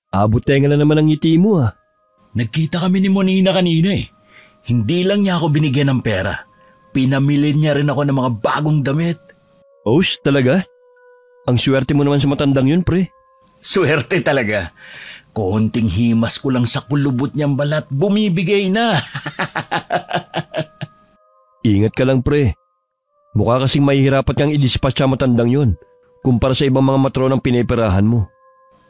Abot tenga na naman ang ngiti mo ah. Nagkita kami ni Monina kanina eh. Hindi lang niya ako binigyan ng pera. Pinamili niya rin ako ng mga bagong damit. Oh, talaga? Ang swerte mo naman sa matandang yun, pre. Swerte talaga. Konting himas ko lang sa kulubot niyang balat, bumibigay na. Ingat ka lang, pre. Mukha kasing mahihirapat kang i-dispatch sa matandang yun kumpara sa ibang mga matronang pineperahan mo.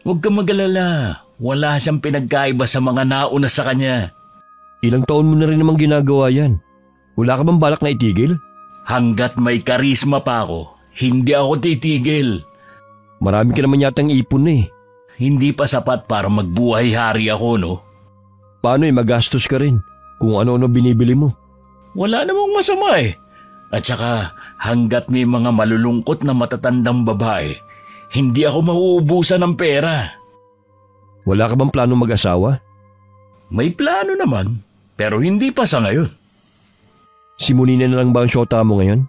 Huwag kang mag-alala. Wala siyang pinagkaiba sa mga nauna sa kanya. Ilang taon mo na rin namang ginagawa yan. Wala ka bang balak na itigil? Hanggat may karisma pa ako, hindi ako titigil. Marami ka naman yatang ipon na eh. Hindi pa sapat para magbuhay-hari ako, no? Paano magastos ka rin kung ano-ano binibili mo? Wala namang masama eh. At saka hanggat may mga malulungkot na matatandang babae, hindi ako mauubusan ng pera. Wala ka bang plano mag-asawa? May plano naman, pero hindi pa sa ngayon. Si Monina na lang ba ang syota mo ngayon?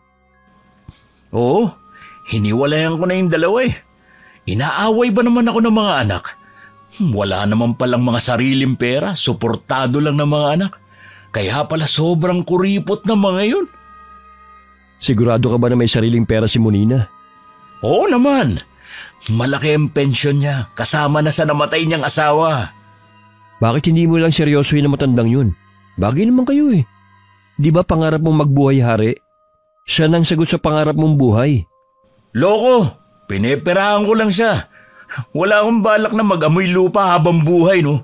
Oo, hiniwalayan ko na yung dalawa eh. Inaaway ba naman ako ng mga anak? Wala naman palang mga sariling pera, suportado lang ng mga anak. Kaya pala sobrang kuripot ng mga yun. Sigurado ka ba na may sariling pera si Monina? Oo naman. Malaki ang pensyon niya, kasama na sa namatay niyang asawa. Bakit hindi mo lang seryosohin na matandang yun? Bagay naman kayo eh. Di ba pangarap mong magbuhay-hari? Siya nang sagot sa pangarap mong buhay. Loko, pineperahan ko lang siya. Wala akong balak na mag-amoy lupa habang buhay, no?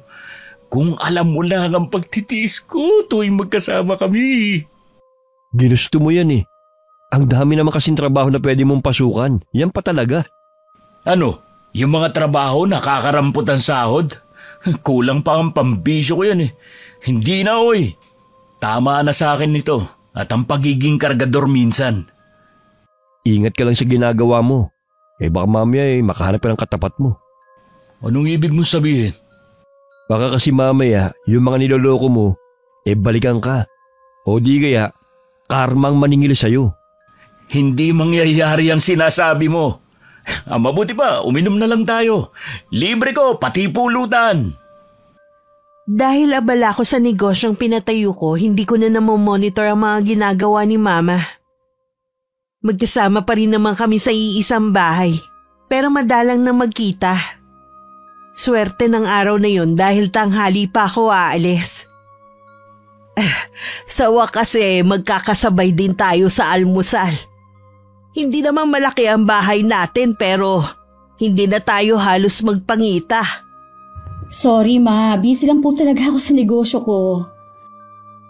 Kung alam mo lang ang pagtitiis ko tuwing magkasama kami. Ginusto mo yan eh. Ang dami naman kasing trabaho na pwede mong pasukan. Yan pa talaga. Ano? Yung mga trabaho nakakarampot ang sahod? Kulang pa ang pambisyo ko yan eh. Hindi na oy. Tama na sa akin nito at ang pagiging kargador minsan. Ingat ka lang sa ginagawa mo. Baka mamaya makahanap ka ng katapat mo. Anong ibig mong sabihin? Baka kasi mamaya yung mga niloloko mo, balikan ka. O di kaya, karmang maningil sa'yo. Hindi mangyayari ang sinasabi mo. Mabuti pa, uminom na lang tayo. Libre ko, pati pulutan. Dahil abala ko sa negosyong pinatayo ko, hindi ko na namomonitor ang mga ginagawa ni Mama. Magkasama pa rin naman kami sa iisang bahay, pero madalang na magkita. Swerte ng araw na yun dahil tanghali pa ako aalis. Sa wakas magkakasabay din tayo sa almusal. Hindi naman malaki ang bahay natin pero hindi na tayo halos magpangita. Sorry ma, busy lang po talaga ako sa negosyo ko.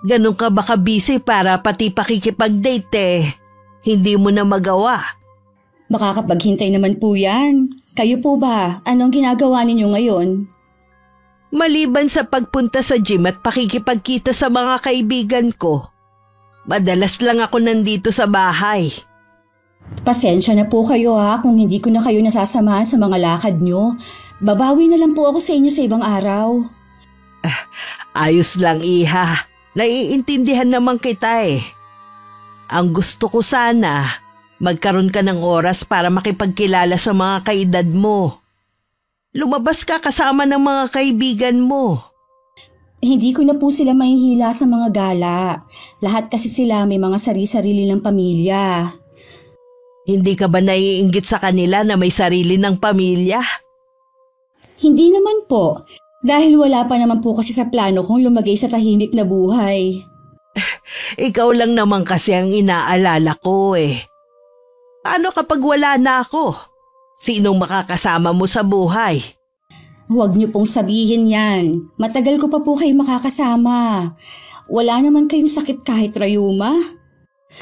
Ganun ka ba ka-busy para pati pakikipag-date hindi mo na magawa? Makakapaghintay naman po yan. Kayo po ba? Anong ginagawa ninyo ngayon? Maliban sa pagpunta sa gym at pakikipagkita sa mga kaibigan ko, madalas lang ako nandito sa bahay. Pasensya na po kayo kung hindi ko na kayo nasasamahan sa mga lakad nyo. Babawi na lang po ako sa inyo sa ibang araw. Ayos lang iha. Naiintindihan naman kita Ang gusto ko sana, magkaroon ka ng oras para makipagkilala sa mga kaedad mo. Lumabas ka kasama ng mga kaibigan mo. Hindi ko na po sila mahihila sa mga gala. Lahat kasi sila may mga sarili-sarili ng pamilya. Hindi ka ba naiinggit sa kanila na may sarili ng pamilya? Hindi naman po. Dahil wala pa naman po kasi sa plano kong lumagay sa tahimik na buhay. Ikaw lang naman kasi ang inaalala ko Ano kapag wala na ako? Sinong makakasama mo sa buhay? Huwag niyo pong sabihin yan. Matagal ko pa po kayo makakasama. Wala naman kayong sakit kahit rayuma.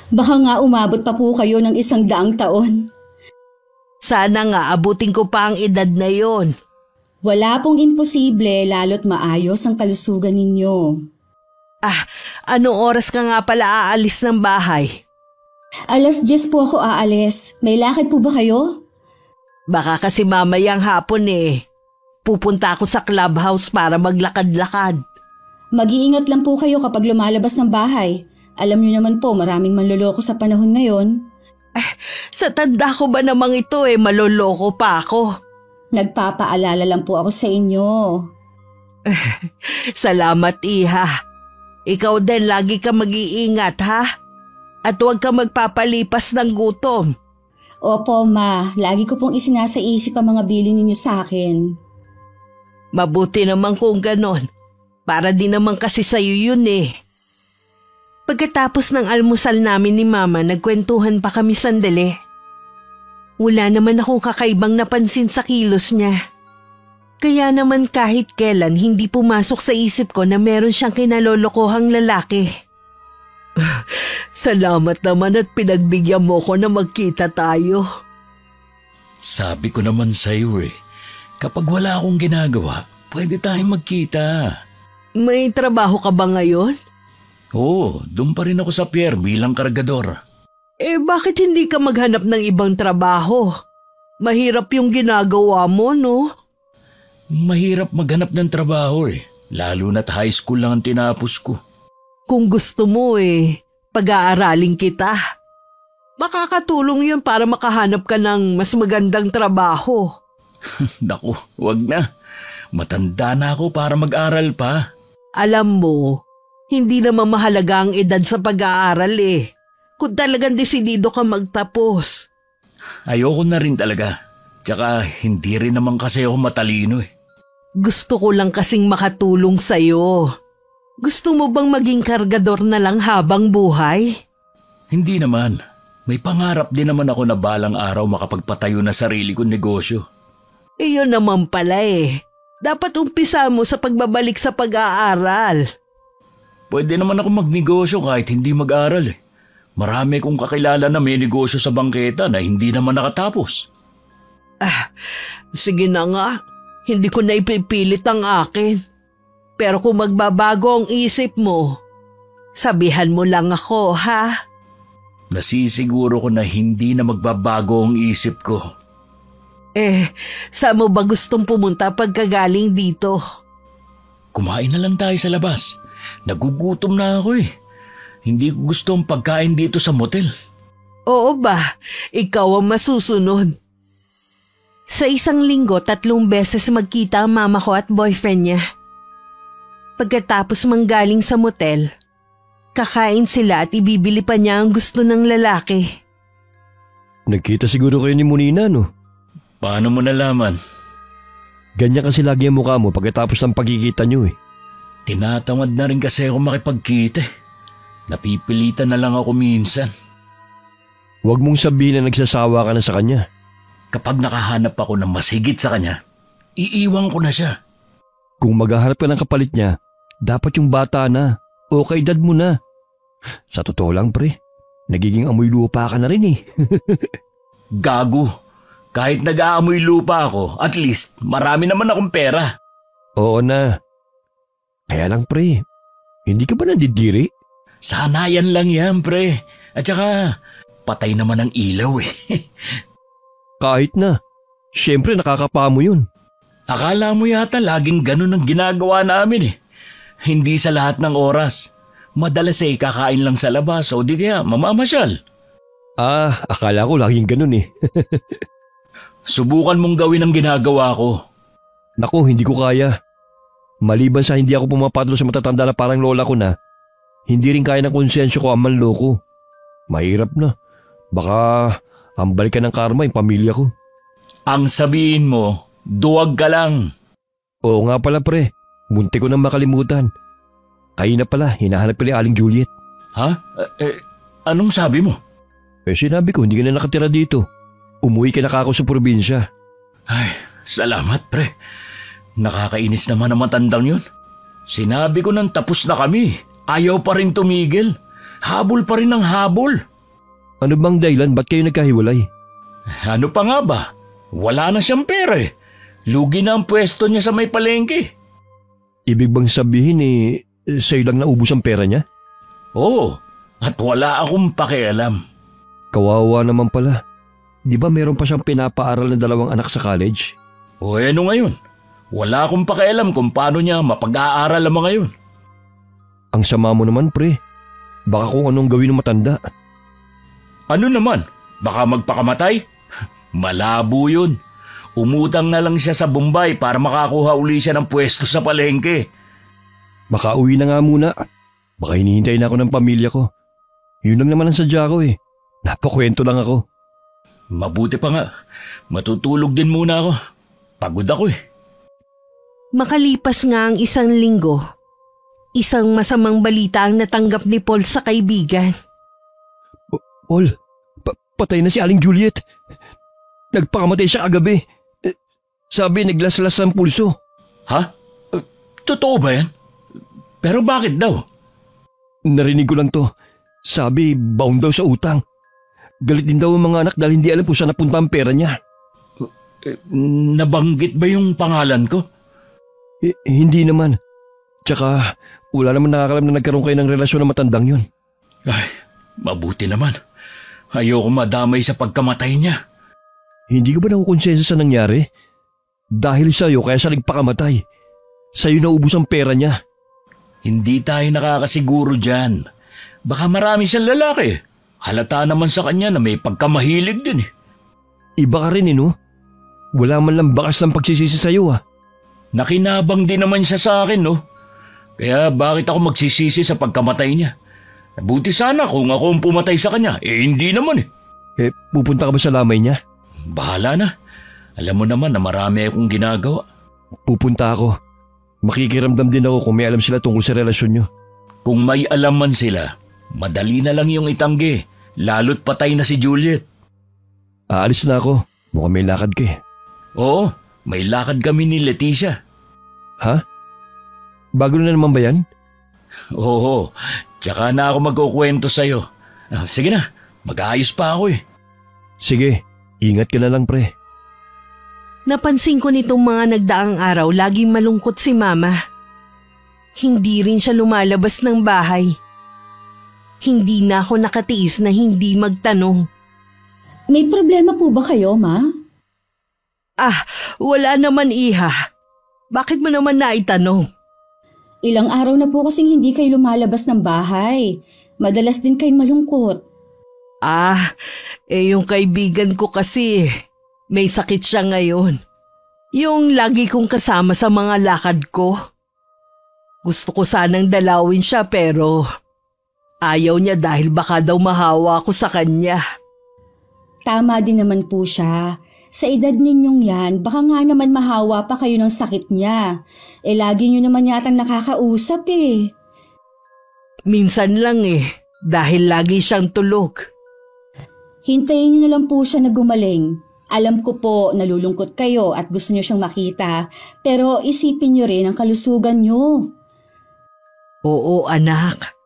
Baka nga umabot pa po kayo ng 100 taon. Sana nga abutin ko pa ang edad na yon. Wala pong imposible lalo't maayos ang kalusugan ninyo. Anong oras ka nga pala aalis ng bahay? 10:00 po ako aalis. May lakad po ba kayo? Baka kasi mamayang hapon Pupunta ako sa clubhouse para maglakad-lakad. Mag-iingat lang po kayo kapag lumalabas ng bahay. Alam niyo naman po maraming manloloko sa panahon ngayon. Sa tanda ko ba namang ito maloloko pa ako? Nagpapaalala lang po ako sa inyo. Salamat, Iha. Ikaw din lagi ka mag-iingat, ha? At huwag ka magpapalipas ng gutom. Opo, Ma. Lagi ko pong isinasaisip ang mga bilin ninyo sa akin. Mabuti naman kung ganon. Para din naman kasi sa'yo yun eh. Pagkatapos ng almusal namin ni Mama, nagkwentuhan pa kami sandali. Wala naman akong kakaibang napansin sa kilos niya. Kaya naman kahit kailan hindi pumasok sa isip ko na meron siyang kinalolokohang lalaki. Salamat naman at pinagbigyan mo ko na magkita tayo. Sabi ko naman sa'yo kapag wala akong ginagawa, pwede tayong magkita. May trabaho ka ba ngayon? Oo, doon pa rin ako sa pier bilang kargador. Bakit hindi ka maghanap ng ibang trabaho? Mahirap yung ginagawa mo, no? Mahirap maghanap ng trabaho lalo na't high school lang ang tinapos ko. Kung gusto mo pag-aaralin kita. Makakatulong yun para makahanap ka ng mas magandang trabaho. Naku, wag na. Matanda na ako para mag-aral pa. Alam mo, hindi naman mahalaga ang edad sa pag-aaral Kung talagang desidido ka magtapos. Ayoko na rin talaga. Tsaka hindi rin naman kasi ako matalino Gusto ko lang kasing makatulong sa'yo. Gusto mo bang maging kargador na lang habang buhay? Hindi naman. May pangarap din naman ako na balang araw makapagpatayo na sarili kong negosyo. Iyon naman pala Dapat umpisa mo sa pagbabalik sa pag-aaral. Pwede naman ako magnegosyo kahit hindi mag-aral Marami kong kakilala na may negosyo sa bangketa na hindi naman nakatapos. Sige na nga. Hindi ko na ipipilit ang akin. Pero kung magbabago ang isip mo, sabihan mo lang ako, ha? Nasisiguro ko na hindi na magbabago ang isip ko. Saan mo ba gustong pumunta pagkagaling dito? Kumain na lang tayo sa labas. Nagugutom na ako Hindi ko gusto ang pagkain dito sa motel. Oo ba? Ikaw ang masusunod. Sa isang linggo, 3 beses magkita ang mama ko at boyfriend niya. Pagkatapos manggaling sa motel, kakain sila at ibibili pa niya ang gusto ng lalaki. Nagkita siguro kayo ni Munina, no? Paano mo nalaman? Ganyan kasi lagi ang mukha mo pagkatapos ng pagkikita niyo Tinatamad na rin kasi ako makipagkita Napipilitan na lang ako minsan. Huwag mong sabihin na nagsasawa ka na sa kanya. Kapag nakahanap ako ng mas higit sa kanya, iiwan ko na siya. Kung maghahanap ka ng kapalit niya, dapat yung bata na o kaedad mo na. Sa totoo lang pre, nagiging amoy lupa ka na rin Gago. Kahit nag-aamoy lupa ako, at least marami naman akong pera. Oo na. Kaya lang pre, hindi ka ba nandidiri? Sanayan lang yan pre. At saka, patay naman ang ilaw Kahit na. Siyempre nakakapa mo yun. Akala mo yata laging ganun ang ginagawa namin Hindi sa lahat ng oras. Madalas kakain lang sa labas o di kaya mamamasyal. Akala ko laging ganun Subukan mong gawin ang ginagawa ko. Naku, hindi ko kaya. Maliban sa hindi ako pumapatol sa matatanda na parang lola ko na, hindi rin kaya ng konsensyo ko ang manloko. Mahirap na. Baka ang balik ng karma yung pamilya ko. Ang sabihin mo, duwag ka lang. Oo nga pala pre, munti ko nang makalimutan. Kayo na pala, hinahanap ko ni Aling Juliet. Ha? Anong sabi mo? Sinabi ko hindi ka na nakatira dito. Umuwi ka na kako sa probinsya. Ay, salamat pre. Nakakainis naman ang matandang yun. Sinabi ko nang tapos na kami. Ayaw pa rin tumigil. Habol pa rin ang habol. Ano bang dahilan? Ba't kayo nagkahiwalay? Ano pa nga ba? Wala na siyang pera Lugi na ang pwesto niya sa may palengke. Ibig bang sabihin sa'yo lang naubos ang pera niya? Oo, at wala akong pakialam. Kawawa naman pala. Di ba meron pa siyang pinapaaral na 2 anak sa college? O ano ngayon? Wala akong pakialam kung paano niya mapag-aaral ang mga yun. Ang sama mo naman pre. Baka kung anong gawin ng matanda. Ano naman? Baka magpakamatay? Malabo yun. Umutang na lang siya sa Bombay para makakuha uli siya ng pwesto sa palengke. Makauwi na nga muna. Baka hinihintay na ako ng pamilya ko. Yun lang naman ang sadya ko eh. Napakwento lang ako. Mabuti pa nga. Matutulog din muna ako. Pagod ako eh. Makalipas nga ang 1 linggo, isang masamang balita ang natanggap ni Paul sa kaibigan. Paul, patay na si Aling Juliet. Nagpakamatay siya kagabi. Sabi naglaslas ang pulso. Ha? Totoo ba yan? Pero bakit daw? Narinig ko lang to. Sabi bound daw sa utang. Galit din daw ang mga anak dahil hindi alam kung saan napunta ang pera niya. Nabanggit ba yung pangalan ko? Hindi naman. Tsaka wala naman nakakalam na nagkaroon kayo ng relasyon na matandang yun. Ay, mabuti naman. Ayoko madamay sa pagkamatay niya. Hindi ka ba nakukonsensya sa nangyari? Dahil sa'yo kaya siya nagpakamatay. Sa'yo naubos ang pera niya. Hindi tayo nakakasiguro dyan. Baka marami siyang lalaki. Halata naman sa kanya na may pagkamahilig din eh. Iba ka rin no? Wala man lang bakas ng pagsisisi sa'yo Nakinabang din naman siya sa akin no. Kaya bakit ako magsisisi sa pagkamatay niya? Buti sana kung ako ang pumatay sa kanya. Hindi naman eh. Pupunta ka ba sa lamay niya? Bahala na. Alam mo naman na marami akong ginagawa. Pupunta ako. Makikiramdam din ako kung may alam sila tungkol sa relasyon niyo. Kung may alam man sila, madali na lang yung itanggi. Lalo't patay na si Juliet. Aalis na ako. Mukhang may lakad ka eh. Oo, may lakad kami ni Leticia. Ha? Bago na naman ba yan? Oo, tsaka na ako magkukwento sa'yo. Sige na, mag-aayos pa ako eh. Sige, ingat ka na lang pre. Napansin ko nitong mga nagdaang araw laging malungkot si Mama. Hindi rin siya lumalabas ng bahay. Hindi na ako nakatiis na hindi magtanong. May problema po ba kayo, Ma? Wala naman iha. Bakit mo naman naitanong? Ilang araw na po kasing hindi kayo lumalabas ng bahay. Madalas din kayong malungkot. Yung kaibigan ko kasi, may sakit siya ngayon. Yung lagi kong kasama sa mga lakad ko. Gusto ko sanang dalawin siya pero ayaw niya dahil baka daw mahawa ako sa kanya. Tama din naman po siya. Sa edad ninyong yan, baka nga naman mahawa pa kayo ng sakit niya. Lagi nyo naman yatang nakakausap eh. Minsan lang dahil lagi siyang tulog. Hintayin nyo na lang po siya na gumaling. Alam ko po, nalulungkot kayo at gusto nyo siyang makita. Pero isipin nyo rin ang kalusugan nyo. Oo anak.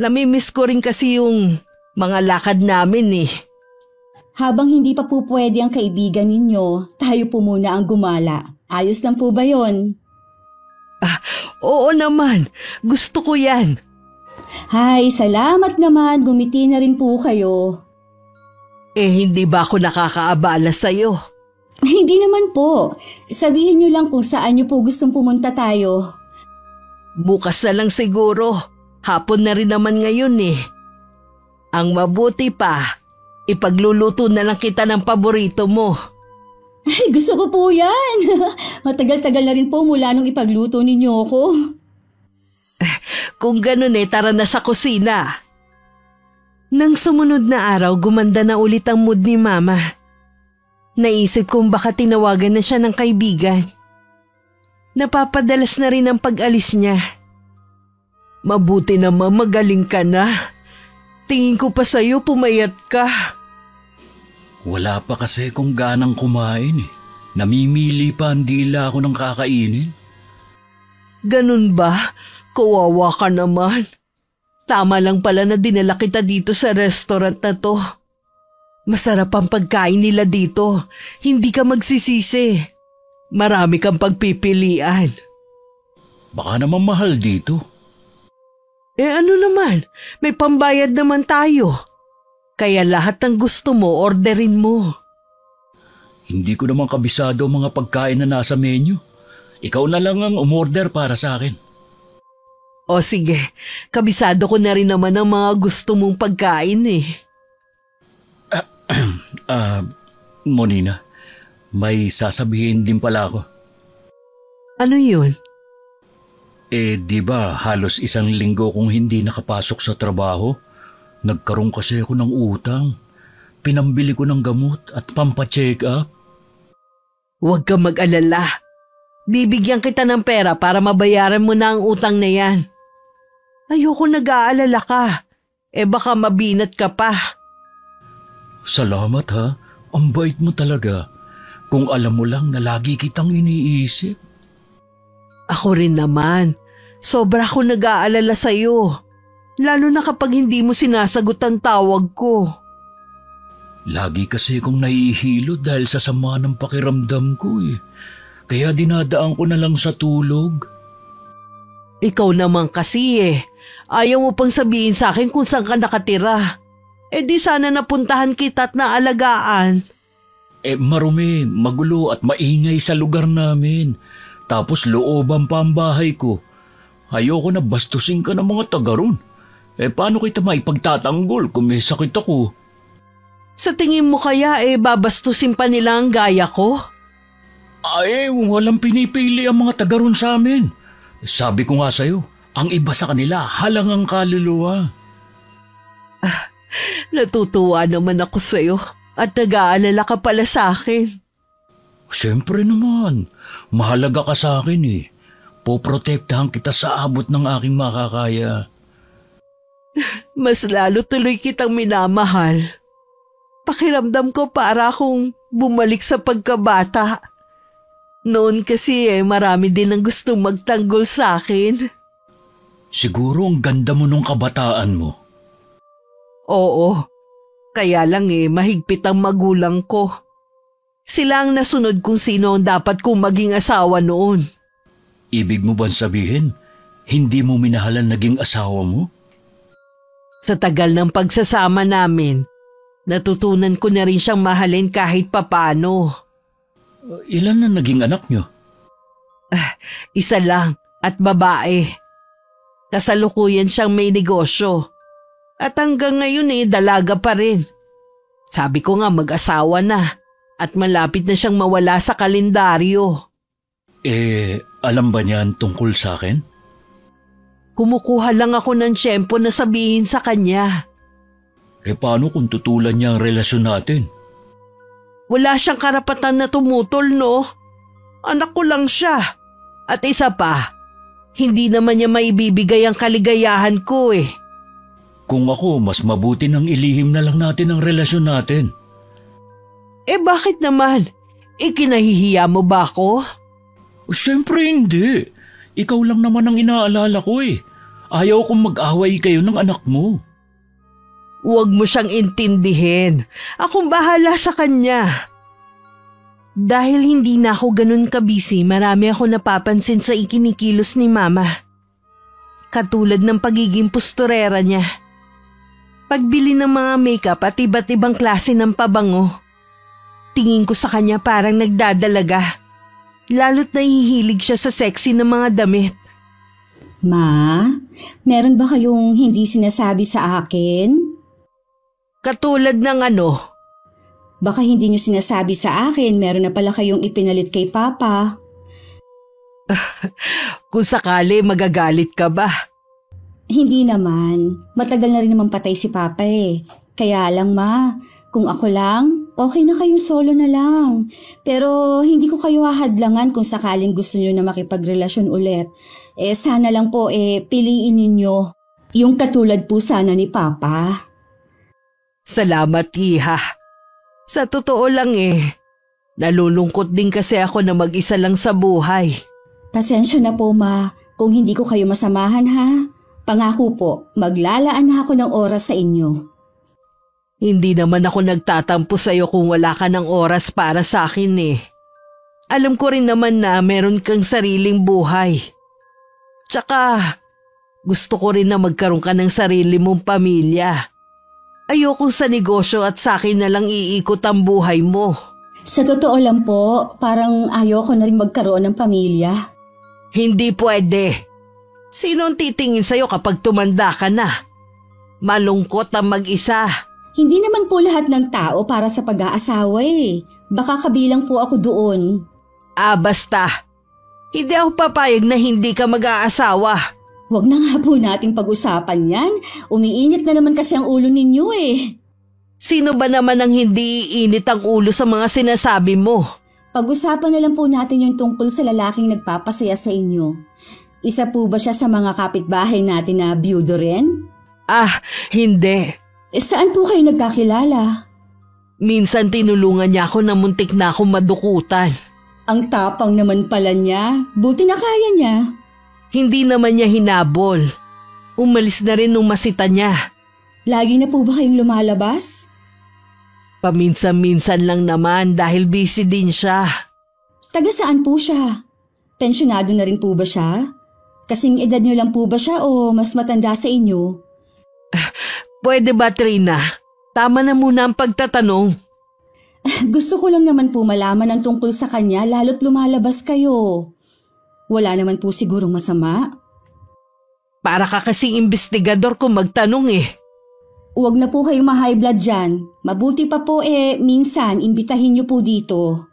Namimiss ko rin kasi yung mga lakad namin Habang hindi pa po pwede ang kaibigan ninyo, tayo po muna ang gumala. Ayos lang po ba yon? Oo naman. Gusto ko yan. Hay, salamat naman. Gumiti na rin po kayo. Hindi ba ako nakakaabala sa'yo? Hindi naman po. Sabihin nyo lang kung saan nyo po gustong pumunta tayo. Bukas na lang siguro. Hapon na rin naman ngayon Ang mabuti pa, ipagluluto na lang kita ng paborito mo. Ay, gusto ko po yan. Matagal-tagal na rin po mula nung ipagluto ninyo ako. Kung ganun tara na sa kusina. Nang sumunod na araw, gumanda na ulit ang mood ni Mama. Naisip kong baka tinawagan na siya ng kaibigan. Napapadalas na rin ang pag-alis niya. Mabuti naman magaling ka na. Tingin ko pa sa'yo pumayat ka. Wala pa kasi kung ganang kumain Namimili pa ang dila ako ng kakainin. Ganun ba? Kawawa ka naman. Tama lang pala na dinala kita dito sa restaurant na to. Masarap ang pagkain nila dito. Hindi ka magsisisi. Marami kang pagpipilian. Baka naman mahal dito. Ano naman? May pambayad naman tayo. Kaya lahat ng gusto mo, orderin mo. Hindi ko naman kabisado ang mga pagkain na nasa menu. Ikaw na lang ang umorder para sa akin. O sige, kabisado ko na rin naman ang mga gusto mong pagkain Monina, May sasabihin din pala ako. Ano yun? Di ba halos 1 linggo kong hindi nakapasok sa trabaho? Nagkaroon kasi ako ng utang. Pinambili ko ng gamot at pampacheck up. Huwag kang mag-alala. Bibigyan kita ng pera para mabayaran mo na ang utang na yan. Ayoko nag-aalala ka. Baka mabinat ka pa. Salamat ha. Ang bait mo talaga. Kung alam mo lang na lagi kitang iniisip. Ako rin naman. Sobra ako nag-aalala sa'yo. Lalo na kapag hindi mo sinasagot ang tawag ko. Lagi kasi akong nahihilo dahil sa sama ng pakiramdam ko eh. Kaya dinadaan ko na lang sa tulog. Ikaw naman kasi Ayaw mo pang sabihin sa akin kung saan ka nakatira. Di sana napuntahan kita at naalagaan. Marumi, magulo at maingay sa lugar namin. Tapos looban pa ang bahay ko. Ayoko na bastusin ka ng mga taga ron. Paano kita maipagtatanggol kung may sakit ako? Sa tingin mo kaya babastusin pa nila ang gaya ko? Walang pinipili ang mga taga ron sa amin. Sabi ko nga sa'yo, ang iba sa kanila halang ang kaluluwa. Natutuwa naman ako sa'yo at nag-aalala ka pala sa akin. Siyempre naman, mahalaga ka sa akin eh. Poprotektahan kita sa abot ng aking makakaya. Mas lalo tuloy kitang minamahal. Pakiramdam ko para akong bumalik sa pagkabata. Noon kasi marami din ang gustong magtanggol sa akin. Siguro ang ganda mo nung kabataan mo. Oo, kaya lang mahigpit ang magulang ko. Sila ang nasunod kung sino ang dapat kong maging asawa noon. Ibig mo bang sabihin, hindi mo minahalan naging asawa mo? Sa tagal ng pagsasama namin, natutunan ko na rin siyang mahalin kahit papano. Ilan na naging anak niyo? Isa lang at babae. Kasalukuyan siyang may negosyo. At hanggang ngayon dalaga pa rin. Sabi ko nga mag-asawa na at malapit na siyang mawala sa kalendaryo. Alam ba niyan tungkol sa akin? Kumukuha lang ako ng tiyempo na sabihin sa kanya. Paano kung tutulan niya ang relasyon natin? Wala siyang karapatan na tumutol, no? Anak ko lang siya. At isa pa, hindi naman niya maibibigay ang kaligayahan ko Kung ako, mas mabuti nang ilihim na lang natin ang relasyon natin. Bakit naman? Kinahihiya mo ba ako? Siyempre hindi. Ikaw lang naman ang inaalala ko Ayaw kong mag-away kayo ng anak mo. Huwag mo siyang intindihin. Akong bahala sa kanya. Dahil hindi na ako ganun kabisi, marami ako napapansin sa ikinikilos ni Mama. Katulad ng pagiging pusturera niya. Pagbili ng mga makeup at iba't ibang klase ng pabango. Tingin ko sa kanya parang nagdadalaga. Lalo't nahihilig siya sa sexy na mga damit. Ma, meron ba kayong hindi sinasabi sa akin? Katulad ng ano? Baka hindi niyo sinasabi sa akin, meron na pala kayong ipinalit kay Papa. Kung sakali magagalit ka ba? Hindi naman. Matagal na rin naman patay si Papa Kaya lang ma, kung ako lang, okay na kayong solo na lang. Pero hindi ko kayo hahadlangan kung sakaling gusto niyo na makipagrelasyon ulit. Sana lang po piliin ninyo yung katulad po sana ni Papa. Salamat, Iha. Sa totoo lang nalulungkot din kasi ako na mag-isa lang sa buhay. Pasensya na po ma, kung hindi ko kayo masamahan ha. Pangako po, maglalaan na ako ng oras sa inyo. Hindi naman ako nagtatampo sa'yo kung wala ka ng oras para sa akin Alam ko rin naman na meron kang sariling buhay. Tsaka, gusto ko rin na magkaroon ka ng sarili mong pamilya. Ayokong sa negosyo at sa akin na lang iikot ang buhay mo. Sa totoo lang po, parang ayoko na rin magkaroon ng pamilya. Hindi pwede. Sino ang titingin sa'yo kapag tumanda ka na? Malungkot ang mag-isa. Hindi naman po lahat ng tao para sa pag-aasawa Baka kabilang po ako doon. Basta. Hindi ako papayag na hindi ka mag-aasawa. Huwag na nga po nating pag-usapan yan. Umiinit na naman kasi ang ulo ninyo eh. Sino ba naman ang hindi iinit ang ulo sa mga sinasabi mo? Pag-usapan na lang po natin yung tungkol sa lalaking nagpapasaya sa inyo. Isa po ba siya sa mga kapitbahay natin na biyudo rin? Hindi. Saan po kayo nagkakilala? Minsan tinulungan niya ako na muntik na akong madukutan. Ang tapang naman pala niya. Buti na kaya niya. Hindi naman niya hinabol. Umalis na rin nung masita niya. Lagi na po ba kayong lumalabas? Paminsan-minsan lang naman dahil busy din siya. Taga saan po siya? Pensyonado na rin po ba siya? Kasing edad niyo lang po ba siya o mas matanda sa inyo? Pwede ba, Trina? Tama na muna ang pagtatanong. Gusto ko lang naman po malaman ang tungkol sa kanya lalo't lumalabas kayo. Wala naman po sigurong masama. Para ka kasing investigador kung magtanong eh. Huwag na po kayong ma-high blood dyan. Mabuti pa po minsan imbitahin niyo po dito.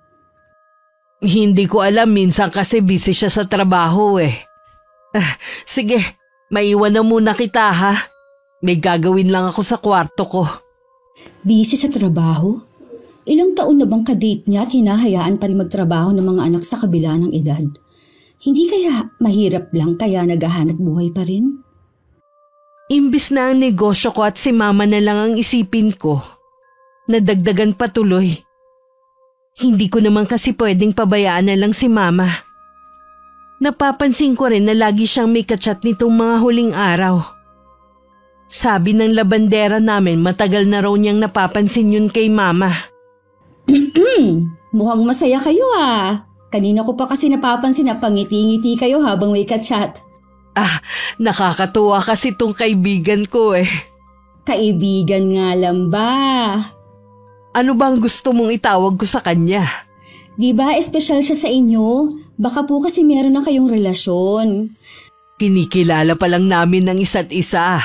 Hindi ko alam, minsan kasi busy siya sa trabaho eh. Sige, maiwan na muna kita ha. May gagawin lang ako sa kwarto ko. Busy sa trabaho? Ilang taon na bang kadate niya at hinahayaan pa rin magtrabaho ng mga anak sa kabila ng edad? Hindi kaya mahirap lang kaya naghahanap buhay pa rin? Imbis na ang negosyo ko at si mama na lang ang isipin ko, nadagdagan patuloy. Hindi ko naman kasi pwedeng pabayaan na lang si mama. Napapansin ko rin na lagi siyang may kachat nitong mga huling araw. Sabi ng labandera namin matagal na raw niyang napapansin yun kay mama. Mukhang masaya kayo ah. Kanina ko pa kasi napapansin na pangiti-ngiti kayo habang may kachat. Nakakatuwa kasi tong kaibigan ko eh. Kaibigan nga lang ba? Ano bang gusto mong itawag ko sa kanya? Di ba espesyal siya sa inyo? Baka po kasi meron na kayong relasyon. Kinikilala pa lang namin ng isa't isa.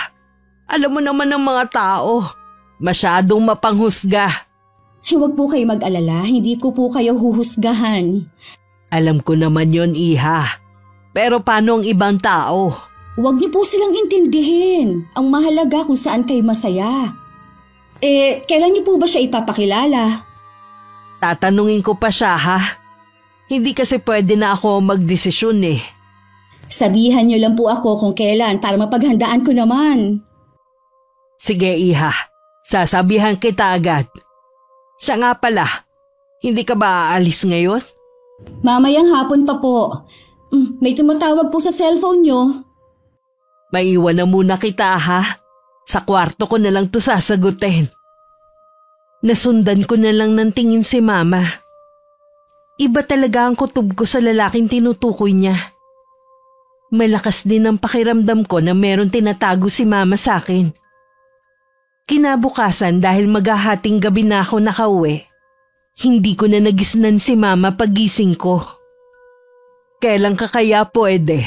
Alam mo naman ng mga tao, masyadong mapanghusga. Huwag po kayo mag-alala, hindi ko po kayo huhusgahan. Alam ko naman yon, iha. Pero paano ang ibang tao? Huwag niyo po silang intindihin. Ang mahalaga kung saan kayo masaya. Kailan niyo po ba siya ipapakilala? Tatanungin ko pa siya ha. Hindi kasi pwede na ako magdesisyon eh. Sabihan niyo lang po ako kung kailan para mapaghandaan ko naman. Sige iha, sasabihan kita agad. Siya nga pala, hindi ka ba aalis ngayon? Mamayang hapon pa po. May tumatawag po sa cellphone niyo. Maiwan na muna kita ha. Sa kwarto ko na lang to sasagutin. Nasundan ko na lang ng tingin si mama. Iba talaga ang kutob ko sa lalaking tinutukoy niya. Malakas din ang pakiramdam ko na meron tinatago si mama sa akin. Kinabukasan dahil maghahating gabi na ako nakauwi, hindi ko na nagisnan si mama pagising ko. Kailan ka kaya pwede?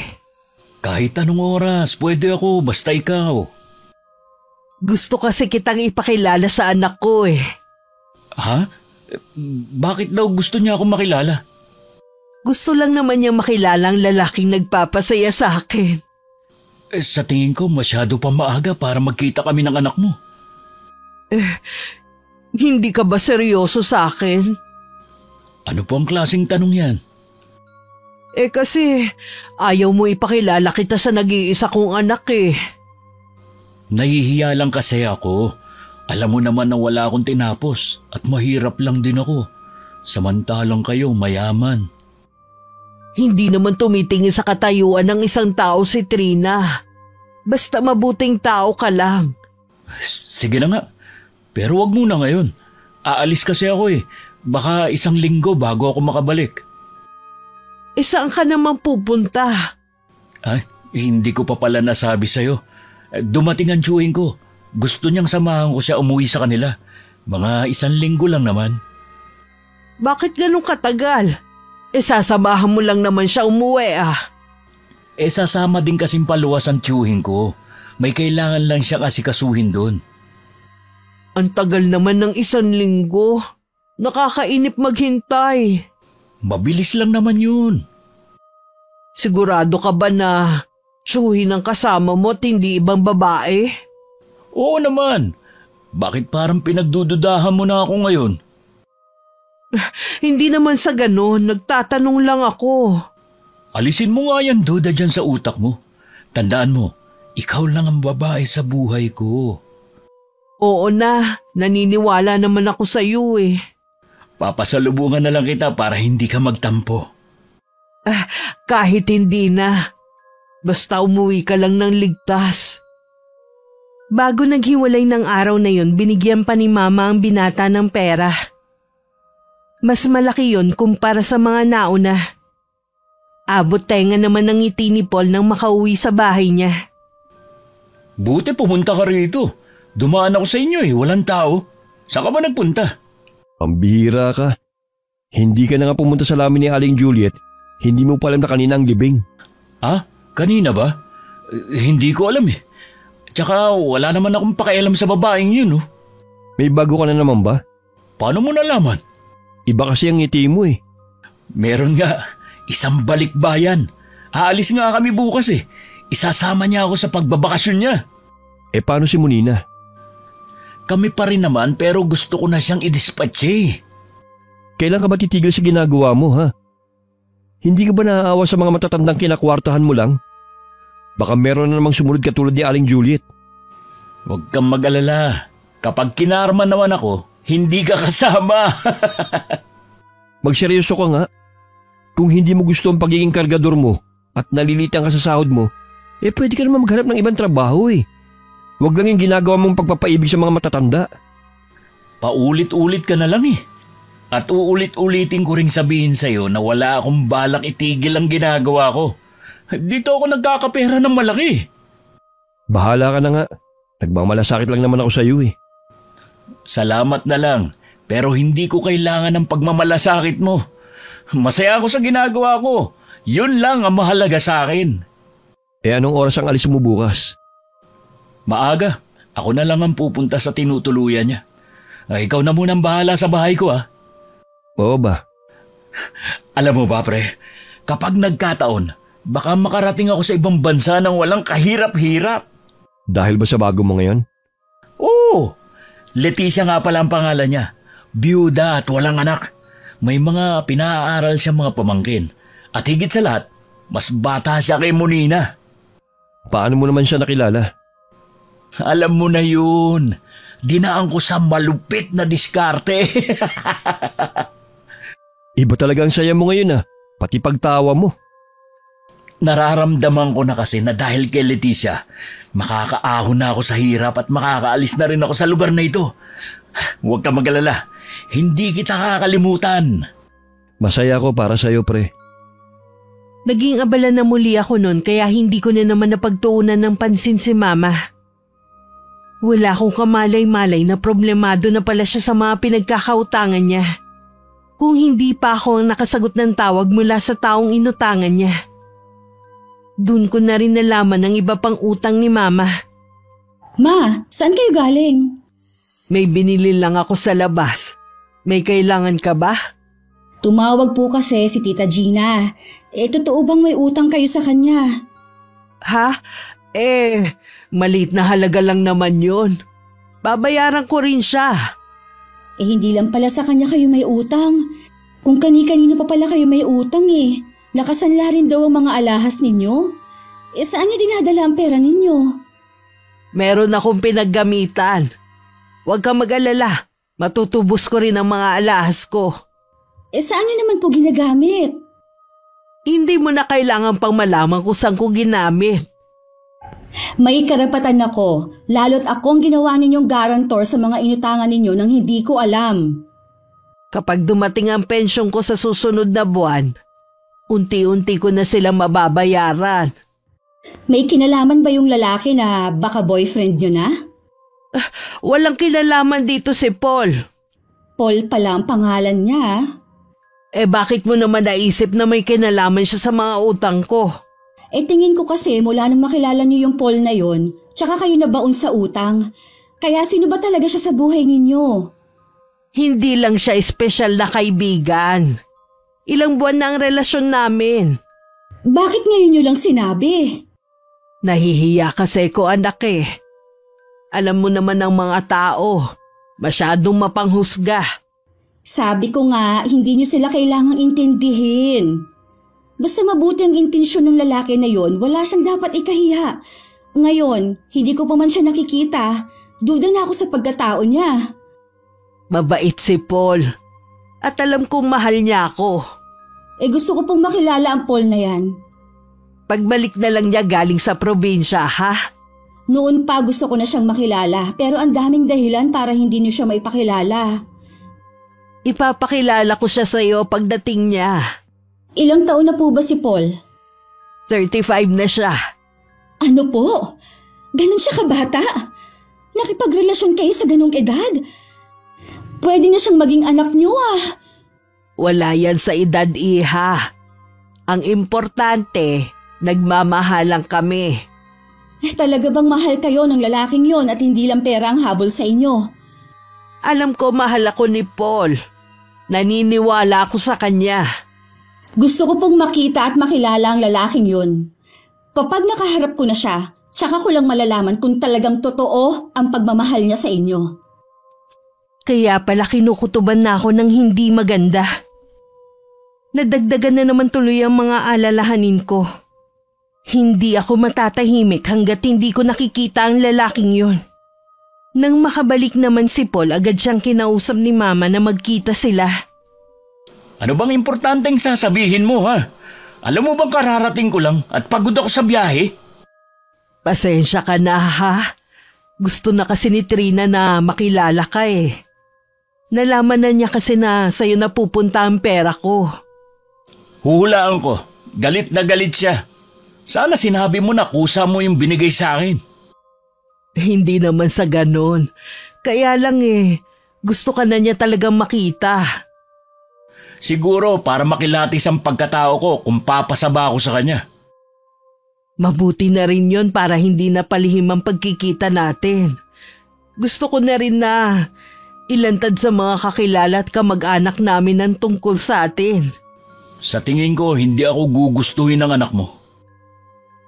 Kahit anong oras, pwede ako, basta ikaw. Gusto kasi kitang ipakilala sa anak ko eh. Ha? Bakit daw gusto niya akong makilala? Gusto lang naman niya makilala ang lalaking nagpapasaya sa akin. Sa tingin ko, masyado pa maaga para magkita kami ng anak mo. Hindi ka ba seryoso sa akin? Ano po ang klaseng tanong yan? Kasi ayaw mo ipakilala kita sa nag-iisa kong anak eh. Nahihiya lang kasi ako. Alam mo naman na wala akong tinapos at mahirap lang din ako. Samantalang kayo mayaman. Hindi naman tumitingin sa katayuan ng isang tao si Trina. Basta mabuting tao ka lang. Sige na nga. Pero wag muna ngayon. Aalis kasi ako eh. Baka 1 linggo bago ako makabalik. Saan ka naman pupunta? Ay, hindi ko pa pala nasabi sa'yo. Dumating ang tiyuhin ko. Gusto niyang samahan ko siya umuwi sa kanila. Mga 1 linggo lang naman. Bakit ganun katagal? Sasamahan mo lang naman siya umuwi ah. Sasama din kasing paluwas ang tiyuhin ko. May kailangan lang siyang asikasuhin doon. Ang tagal naman ng 1 linggo. Nakakainip maghintay. Mabilis lang naman yun. Sigurado ka ba na tsuhin ang kasama mo at hindi ibang babae? Oo naman. Bakit parang pinagdududahan mo na ako ngayon? Hindi naman sa ganon, nagtatanong lang ako. Alisin mo nga yan duda dyan sa utak mo. Tandaan mo, ikaw lang ang babae sa buhay ko. Oo na, naniniwala naman ako sa iyo eh. Papasalubungan na lang kita para hindi ka magtampo. Kahit hindi na. Basta umuwi ka lang ng ligtas. Bago naghiwalay ng araw na yun, binigyan pa ni Mama ang binata ng pera. Mas malaki yun kumpara sa mga nauna. Abot tenga naman ng ngiti ni Paul nang makauwi sa bahay niya. Buti pumunta ka rito. Dumaan ako sa inyo walang tao. Saan ka ba nagpunta? Pambihira ka. Hindi ka na nga pumunta sa lamin ni Aling Juliet. Hindi mo pa alam na kanina ang libing. Ah, kanina ba? Hindi ko alam Tsaka wala naman akong pakialam sa babaeng yun May bago ka na naman ba? Paano mo nalaman? Iba kasi ang ngiti mo Meron nga. Isang balikbayan. Aalis nga kami bukas Isasama niya ako sa pagbabakasyon niya. Paano si Monina? Kami pa rin naman pero gusto ko na siyang i-dispatch Kailan ka ba titigil sa ginagawa mo, ha? Hindi ka ba naaawa sa mga matatandang kinakwartahan mo lang? Baka meron na namang sumunod katulad ni Aling Juliet. Huwag kang mag-alala. Kapag kinarma naman ako, hindi ka kasama. Magseryoso ka nga. Kung hindi mo gusto ang pagiging kargador mo at nalilitan ka sa sahod mo, pwede ka naman maghanap ng ibang trabaho Huwag lang yung ginagawa mong pagpapaibig sa mga matatanda. Paulit-ulit ka na lang At uulit-ulitin ko ring sabihin sa'yo na wala akong balak itigil ang ginagawa ko. Dito ako nagkakapera ng malaki. Bahala ka na nga. Nagmamalasakit lang naman ako sa iyo Salamat na lang, pero hindi ko kailangan ng pagmamalasakit mo. Masaya ako sa ginagawa ko. Yun lang ang mahalaga sa akin. Anong oras ang alis mo bukas? Maaga. Ako na lang ang pupunta sa tinutuluyan niya. Ikaw na munang bahala sa bahay ko Oo ba? Alam mo ba pre, kapag nagkataon, baka makarating ako sa ibang bansa nang walang kahirap-hirap. Dahil ba sa bago mo ngayon? Oo! Leticia nga pala ang pangalan niya. Byuda at walang anak. May mga pinaaral siya mga pamangkin. At higit sa lahat, mas bata siya kay Monina. Paano mo naman siya nakilala? Alam mo na yun. Dinaan ko sa malupit na diskarte. Iba talaga ang saya mo ngayon pati pagtawa mo. Nararamdaman ko na kasi na dahil kay Leticia, makakaahon na ako sa hirap at makakaalis na rin ako sa lugar na ito. Huwag ka mag-alala, hindi kita kakalimutan. Masaya ako para sa'yo, pre. Naging abala na muli ako noon kaya hindi ko na naman napagtuunan ng pansin si Mama. Wala akong kamalay-malay na problemado na pala siya sa mga pinagkakautangan niya. Kung hindi pa ako ang nakasagot ng tawag mula sa taong inutangan niya. Doon ko na rin nalaman ang iba pang utang ni Mama. Ma, saan kayo galing? May binili lang ako sa labas. May kailangan ka ba? Tumawag po kasi si Tita Gina. Totoo bang may utang kayo sa kanya? Ha? Maliit na halaga lang naman yun. Babayaran ko rin siya. Hindi lang pala sa kanya kayo may utang. Kung kani-kanino pa pala kayo may utang Nakasanla rin daw ang mga alahas ninyo. Saan niyo dinadala ang pera ninyo? Meron akong pinaggamitan. Huwag kang mag-alala. Matutubos ko rin ang mga alahas ko. Saan niyo naman po ginagamit? Hindi mo na kailangan pang malaman kung saan ko ginamit. May karapatan ako, lalo't akong ginawa ninyong garantor sa mga inutangan ninyo nang hindi ko alam. Kapag dumating ang pensyong ko sa susunod na buwan, unti-unti ko na sila mababayaran. May kinalaman ba yung lalaki na baka boyfriend nyo na? Walang kinalaman dito si Paul. Paul pala ang pangalan niya. Bakit mo naman naisip na may kinalaman siya sa mga utang ko? Tingin ko kasi mula nang makilala niyo yung Paul na yon, tsaka kayo nabaon sa utang. Kaya sino ba talaga siya sa buhay ninyo? Hindi lang siya espesyal na kaibigan. Ilang buwan na ang relasyon namin. Bakit ngayon niyo lang sinabi? Nahihiya kasi ko anak eh. Alam mo naman ang mga tao, masyadong mapanghusga. Sabi ko nga, hindi niyo sila kailangang intindihin. Basta mabuti ang intensyon ng lalaki na yon, wala siyang dapat ikahiya. Ngayon, hindi ko pa man siya nakikita. Duda na ako sa pagkatao niya. Mabait si Paul. At alam kong mahal niya ako. Gusto ko pong makilala ang Paul na yan. Pagbalik na lang niya galing sa probinsya, ha? Noon pa gusto ko na siyang makilala, pero ang daming dahilan para hindi niyo siya maipakilala. Ipapakilala ko siya sa iyo pagdating niya. Ilang taon na po ba si Paul? 35 na siya. Ano po? Ganon siya kabata? Nakipagrelasyon kayo sa ganong edad? Pwede na siyang maging anak niyo ah. Wala yan sa edad, iha. Ang importante, nagmamahalan kami. Talaga bang mahal kayo ng lalaking yon at hindi lang pera ang habol sa inyo? Alam ko mahal ako ni Paul. Naniniwala ako sa kanya. Gusto ko pong makita at makilala ang lalaking yon. Kapag nakaharap ko na siya, tsaka ko lang malalaman kung talagang totoo ang pagmamahal niya sa inyo. Kaya pala kinukutuban na ako ng hindi maganda. Nadagdagan na naman tuloy ang mga alalahanin ko. Hindi ako matatahimik hanggat hindi ko nakikita ang lalaking yon. Nang makabalik naman si Paul, agad siyang kinausap ni Mama na magkita sila. Ano bang importanteng sasabihin mo, ha? Alam mo bang kararating ko lang at pagod ako sa biyahe? Pasensya ka na, ha? Gusto na kasi ni Trina na makilala ka eh. Nalaman na niya kasi na sa'yo na pupunta ang pera ko. Huhulaan ko. Galit na galit siya. Sana sinabi mo na kusa mo yung binigay sa akin. Hindi naman sa ganon. Kaya lang gusto ka na niya talagang makita. Siguro para makilatis ang pagkatao ko kung papasaba ako sa kanya. Mabuti na rin yon para hindi na palihim ang pagkikita natin. Gusto ko na rin na ilantad sa mga kakilala at kamag-anak namin ang tungkol sa atin. Sa tingin ko, hindi ako gugustuhin ng anak mo.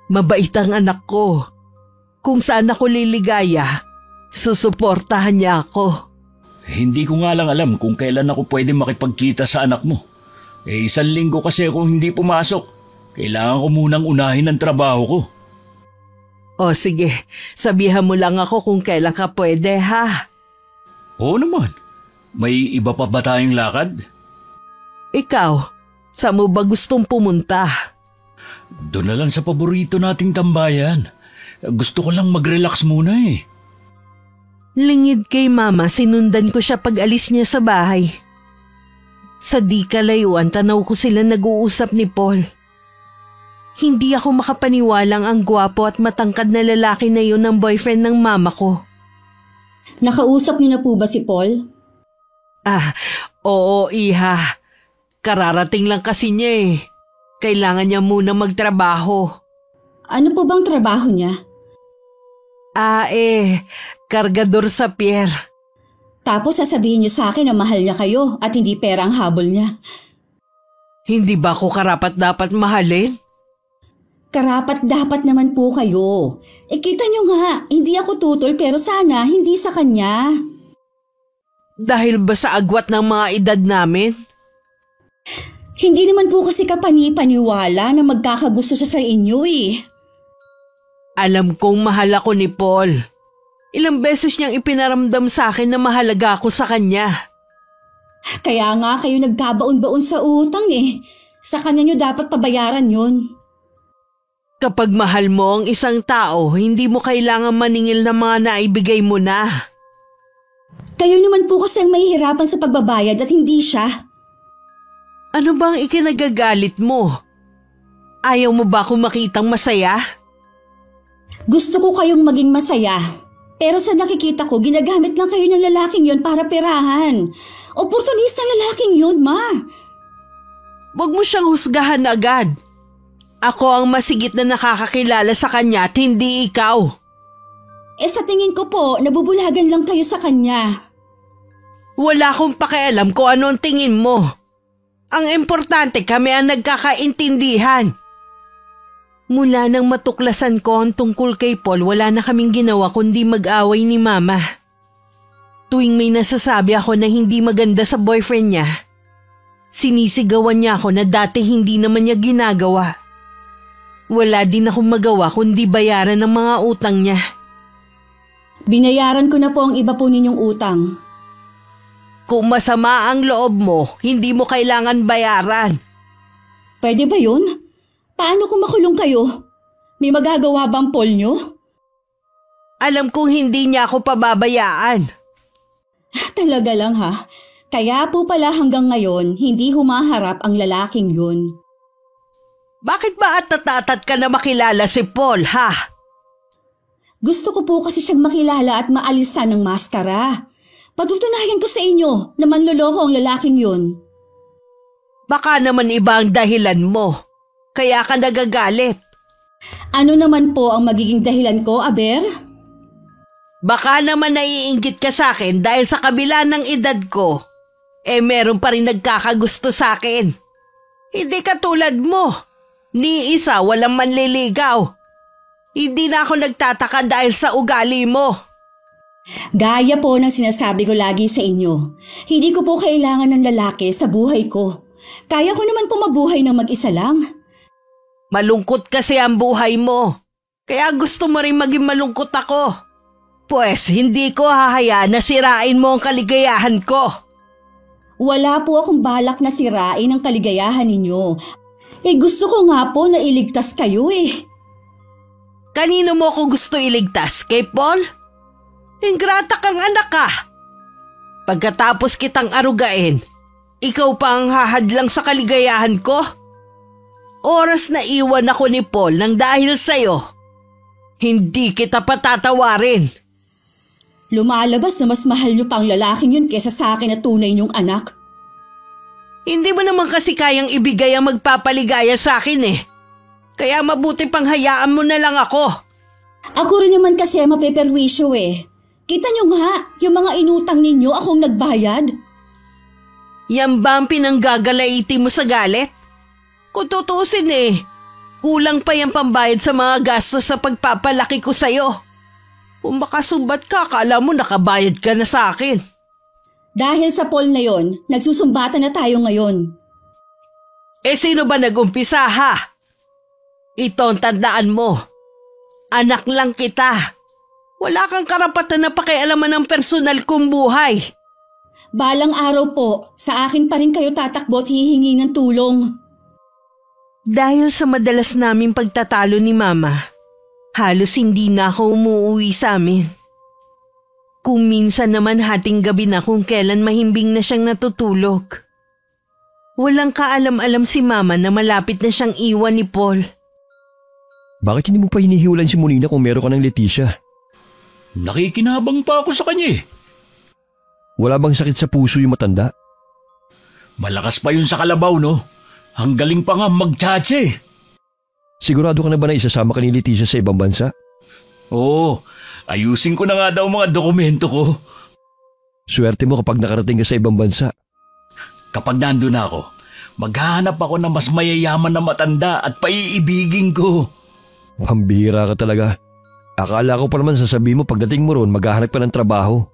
Mabait ang anak ko. Kung saan ako liligaya, susuportahan niya ako. Hindi ko nga lang alam kung kailan ako pwede makipagkita sa anak mo. 1 linggo kasi ako hindi pumasok. Kailangan ko munang unahin ang trabaho ko. O sige, sabihan mo lang ako kung kailan ka pwede, ha? Oo naman. May iba pa ba tayong lakad? Ikaw, saan mo ba gustong pumunta? Doon na lang sa paborito nating tambayan. Gusto ko lang mag-relax muna eh. Lingid kay Mama, sinundan ko siya pag alis niya sa bahay. Sa di kalayuan, tanaw ko sila nag-uusap ni Paul. Hindi ako makapaniwalang ang gwapo at matangkad na lalaki na yun ang boyfriend ng mama ko. Nakausap niyo na po ba si Paul? Oo, iha. Kararating lang kasi niya eh. Kailangan niya muna magtrabaho. Ano po bang trabaho niya? Kargador sa pier. Tapos sasabihin niyo sa akin na mahal niya kayo at hindi pera ang habol niya. Hindi ba ako karapat-dapat mahalin? Karapat-dapat naman po kayo. Kita niyo nga, hindi ako tutol pero sana hindi sa kanya. Dahil ba sa agwat ng mga edad namin? Hindi naman po kasi kapani-paniwala na magkakagusto siya sa inyo eh. Alam kong mahal ako ni Paul. Ilang beses niyang ipinaramdam sa akin na mahalaga ako sa kanya. Kaya nga kayo nagkabaon-baon sa utang eh. Sa kanya niyo dapat pabayaran yun. Kapag mahal mo ang isang tao, hindi mo kailangan maningil ng mga naibigay mo na. Kayo naman po kasi ang mahihirapan sa pagbabayad at hindi siya. Ano bang ikinagagalit mo? Ayaw mo ba akong makitang masaya? Gusto ko kayong maging masaya. Pero sa nakikita ko, ginagamit lang kayo ng lalaking yon para perahan. Oportunistang lalaking yon, Ma. Huwag mo siyang husgahan agad. Ako ang masigit na nakakakilala sa kanya at hindi ikaw. Sa tingin ko po, nabubulagan lang kayo sa kanya. Wala akong pakialam kung ano ang tingin mo. Ang importante kami ang nagkakaintindihan. Mula nang matuklasan ko ang tungkol kay Paul, wala na kaming ginawa kundi mag-away ni Mama. Tuwing may nasasabi ako na hindi maganda sa boyfriend niya, sinisigawan niya ako na dati hindi naman niya ginagawa. Wala din akong magawa kundi bayaran ng mga utang niya. Binayaran ko na po ang iba po ninyong utang. Kung masama ang loob mo, hindi mo kailangan bayaran. Pwede ba yun? Paano kung makulong kayo? May magagawa bang Paul nyo? Alam kong hindi niya ako pababayaan. Talaga lang ha. Kaya po pala hanggang ngayon, hindi humaharap ang lalaking yun. Bakit ba at ka na makilala si Paul, ha? Gusto ko po kasi siyang makilala at maalisan ng maskara. Patutunayan ko sa inyo na manloloko ang lalaking yun. Baka naman iba ang dahilan mo. Kaya ka nagagalit. Ano naman po ang magiging dahilan ko, Aber? Baka naman naiinggit ka sa akin dahil sa kabila ng edad ko, meron pa rin nagkakagusto sa akin. Hindi katulad mo. Ni isa walang manliligaw. Hindi na ako nagtataka dahil sa ugali mo. Gaya po ng sinasabi ko lagi sa inyo. Hindi ko po kailangan ng lalaki sa buhay ko. Kaya ko naman po mabuhay ng mag-isa lang. Malungkot kasi ang buhay mo. Kaya gusto mo rin maging malungkot ako. Pues hindi ko hahayaan na sirain mo ang kaligayahan ko. Wala po akong balak na sirain ang kaligayahan ninyo. Gusto ko nga po na iligtas kayo eh. Kanino mo ko gusto iligtas? Kay Paul? Ingrata kang anak ka. Pagkatapos kitang arugain, ikaw pa ang hahadlang sa kaligayahan ko? Oras na iwan ako ni Paul nang dahil sa'yo. Hindi kita patatawarin. Lumalabas na mas mahal niyo pa ang lalaking yun kesa sa akin na tunay niyong anak. Hindi mo naman kasi kayang ibigay ang magpapaligaya sa akin eh. Kaya mabuti pang hayaan mo na lang ako. Ako rin naman kasi mapeperwisyo eh. Kita niyo nga, yung mga inutang ninyo akong nagbayad. Yan ba ang pinanggagalaiti mo sa galit? Kung tutusin kulang pa yung pambayad sa mga gastos sa pagpapalaki ko sa'yo. Kung makasumbat ka, akala mo nakabayad ka na sa akin. Dahil sa Paul na yon, nagsusumbatan na tayo ngayon. Sino ba nag-umpisa ha? Ito ang tandaan mo. Anak lang kita. Wala kang karapatan na pakialaman ng personal kong buhay. Balang araw po, sa akin pa rin kayo tatakbo at hihingi ng tulong. Dahil sa madalas naming pagtatalo ni Mama, halos hindi na ako umuwi sa amin. Kung minsan naman hating gabi na kung kailan mahimbing na siyang natutulog. Walang kaalam-alam si Mama na malapit na siyang iwan ni Paul. Bakit hindi mo pa hinihiwalayan si Molina kung meron ka ng Leticia? Nakikinabang pa ako sa kanya eh. Wala bang sakit sa puso yung matanda? Malakas pa yun sa kalabaw, no? Ang galing pa nga magtsatse. Sigurado ka na ba na isasama ka ni Leticia sa ibang bansa? Oo, ayusin ko na nga daw mga dokumento ko. Swerte mo kapag nakarating ka sa ibang bansa. Kapag nandun na ako, maghahanap ako ng mas mayayaman na matanda at paiibigin ko. Pambihira ka talaga. Akala ko pa naman sasabihin mo pagdating mo roon maghahanap ka ng trabaho.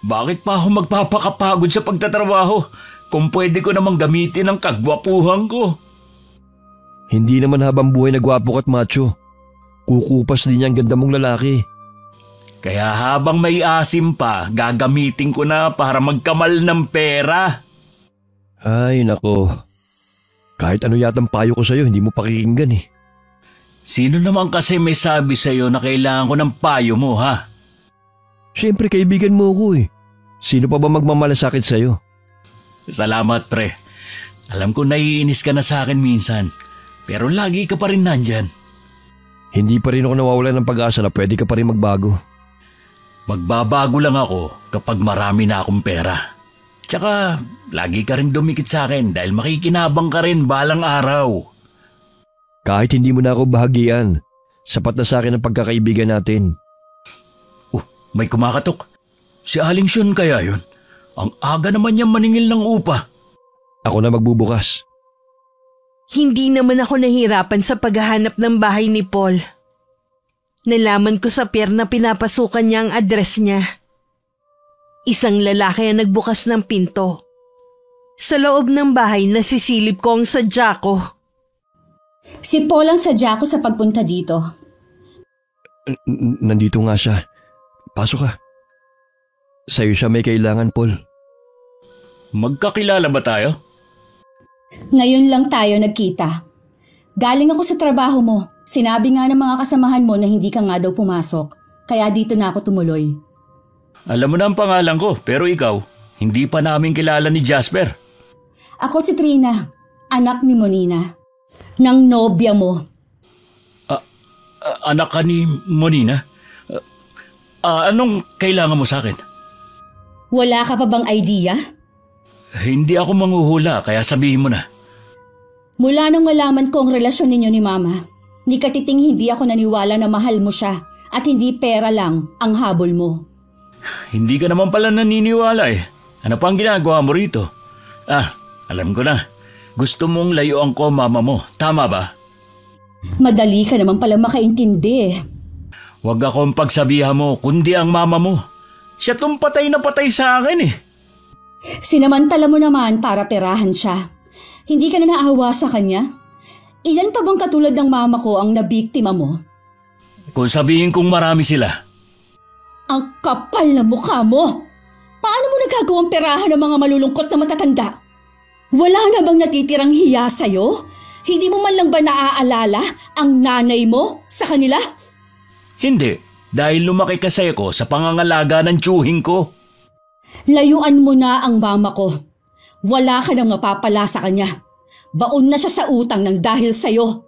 Bakit pa ako magpapakapagod sa pagtatrabaho kung pwede ko namang gamitin ang kagwapuhan ko? Hindi naman habang buhay na gwapo ka't macho. Kukupas din ang ganda mong lalaki. Kaya habang may asim pa, gagamitin ko na para magkamal ng pera. Ay nako. Kahit ano yatang payo ko sa'yo, hindi mo pakikinggan eh. Sino naman kasi may sabi sa'yo na kailangan ko ng payo mo, ha? Siyempre kaibigan mo ko eh. Sino pa ba magmamalasakit sa'yo? Salamat, pre. Alam ko naiinis ka na sa akin minsan, pero lagi ka pa rin nandyan. Hindi pa rin ako nawawalan ng pag-asa na pwede ka pa rin magbago. Magbabago lang ako kapag marami na akong pera. Tsaka, lagi ka rin dumikit sa akin dahil makikinabang ka rin balang araw. Kahit hindi mo na ako bahagian, sapat na sa akin ang pagkakaibigan natin. May kumakatok. Si Aling Shun kaya yun? Ang aga naman niya maningil ng upa. Ako na magbubukas. Hindi naman ako nahirapan sa paghahanap ng bahay ni Paul. Nalaman ko sa pier na pinapasukan niya ang address niya. Isang lalaki ang nagbukas ng pinto. Sa loob ng bahay nasisilip ko ang sadya ko. Si Paul ang sadya ko sa pagpunta dito. Nandito nga siya. Pasok ka. Sa'yo siya may kailangan, Paul. Magkakilala ba tayo? Ngayon lang tayo nagkita. Galing ako sa trabaho mo. Sinabi nga ng mga kasamahan mo na hindi ka nga daw pumasok. Kaya dito na ako tumuloy. Alam mo na ang pangalan ko, pero ikaw, hindi pa namin kilala ni Jasper. Ako si Trina, anak ni Monina. Nang nobya mo. Anak ka ni Monina? Anong kailangan mo sa akin? Wala ka pa bang idea? Hindi ako manghuhula, kaya sabihin mo na. Mula nang malaman ko ang relasyon ninyo ni Mama, ni katiting hindi ako naniwala na mahal mo siya at hindi pera lang ang habol mo. Hindi ka naman pala naniniwala eh. Ano pa ang ginagawa mo rito? Alam ko na. Gusto mong layuan ko mama mo. Tama ba? Madali ka naman pala makaintindi eh. Huwag akong pagsabihan mo, kundi ang mama mo. Siya tong patay na patay sa akin eh. Sinamantala mo naman para perahan siya. Hindi ka na naawa sa kanya? Ilan pa bang katulad ng mama ko ang nabiktima mo? Kung sabihin kong marami sila. Ang kapal na mukha mo! Paano mo nagagawang perahan ng mga malulungkot na matatanda? Wala na bang natitirang hiya sa'yo? Hindi mo man lang ba naaalala ang nanay mo sa kanila? Hindi, dahil lumaki kasi ako sa pangangalaga ng tiyuhin ko. Layuan mo na ang mama ko. Wala ka nang mapapala sa kanya. Baon na siya sa utang ng dahil sa'yo.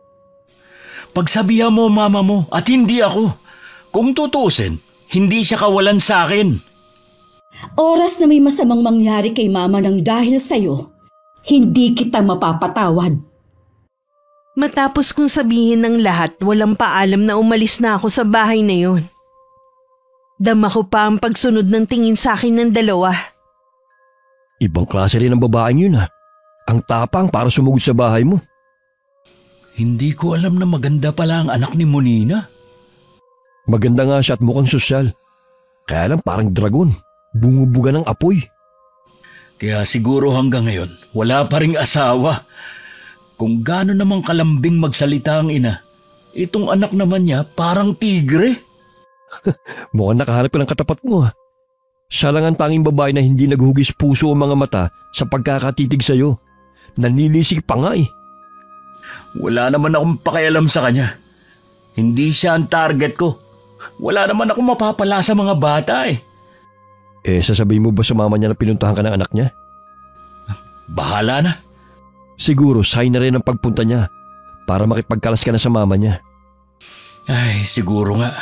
Pagsabihan mo mama mo at hindi ako. Kung tutusin, hindi siya kawalan sa akin. Oras na may masamang mangyari kay mama ng dahil sa'yo, hindi kita mapapatawad. Matapos kong sabihin ng lahat, walang paalam na umalis na ako sa bahay na yon. Dama ko pa ang pagsunod ng tingin sa akin ng dalawa. Ibang klase rin ang babaeng yun ha. Ang tapang para sumugod sa bahay mo. Hindi ko alam na maganda pala ang anak ni Monina. Maganda nga siya at mukhang sosyal. Kaya lang parang dragon. Bumubuga ng apoy. Kaya siguro hanggang ngayon, wala pa ring asawa. Kung gaano namang kalambing magsalita ang ina, itong anak naman niya parang tigre. Mukhang nakahanap ka ng katapat mo ha. Siya lang ang tanging babae na hindi naghugis puso ang mga mata sa pagkakatitig sa'yo. Nanilisik pa nga eh. Wala naman akong pakialam sa kanya. Hindi siya ang target ko. Wala naman akong mapapala sa mga bata eh. Sasabihin mo ba sa mama niya na pinuntahan ka ng anak niya? Bahala na. Siguro sign na rin ang pagpunta niya para makipagkalas ka na sa mama niya. Ay, siguro nga.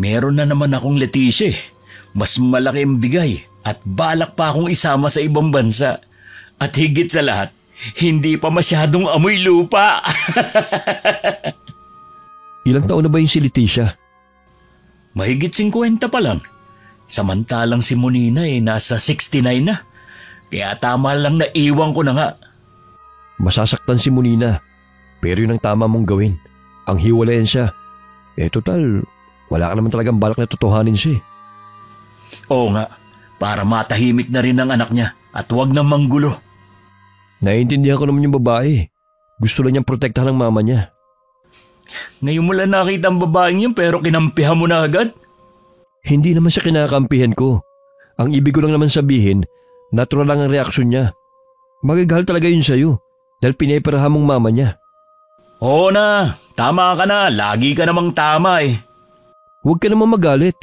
Meron na naman akong Leticia eh. Mas malaki ang bigay at balak pa akong isama sa ibang bansa. At higit sa lahat, hindi pa masyadong amoy lupa. Ilang taon na ba yung si Leticia? Mahigit 50 pa lang. Samantalang si Monina nasa 69 na. Kaya tama lang na iwan ko na nga. Masasaktan si Monina. Pero yun ang tama mong gawin. Ang hiwalayan siya. Total, wala ka naman talagang balak na totohanin siya eh. Oo nga, para matahimik na rin ang anak niya at huwag nang manggulo. Naiintindihan ko naman yung babae. Gusto lang niyang protektahan ng mama niya. Ngayon mo lang nakita ang babaeng yun pero kinampihan mo na agad? Hindi naman siya kinakampihan ko. Ang ibig ko lang naman sabihin, natural lang ang reaksyon niya. Magagahal talaga yun sa'yo dahil pineperahan mong mama niya. Oo na, tama ka na. Lagi ka namang tama eh. Huwag ka naman magalit.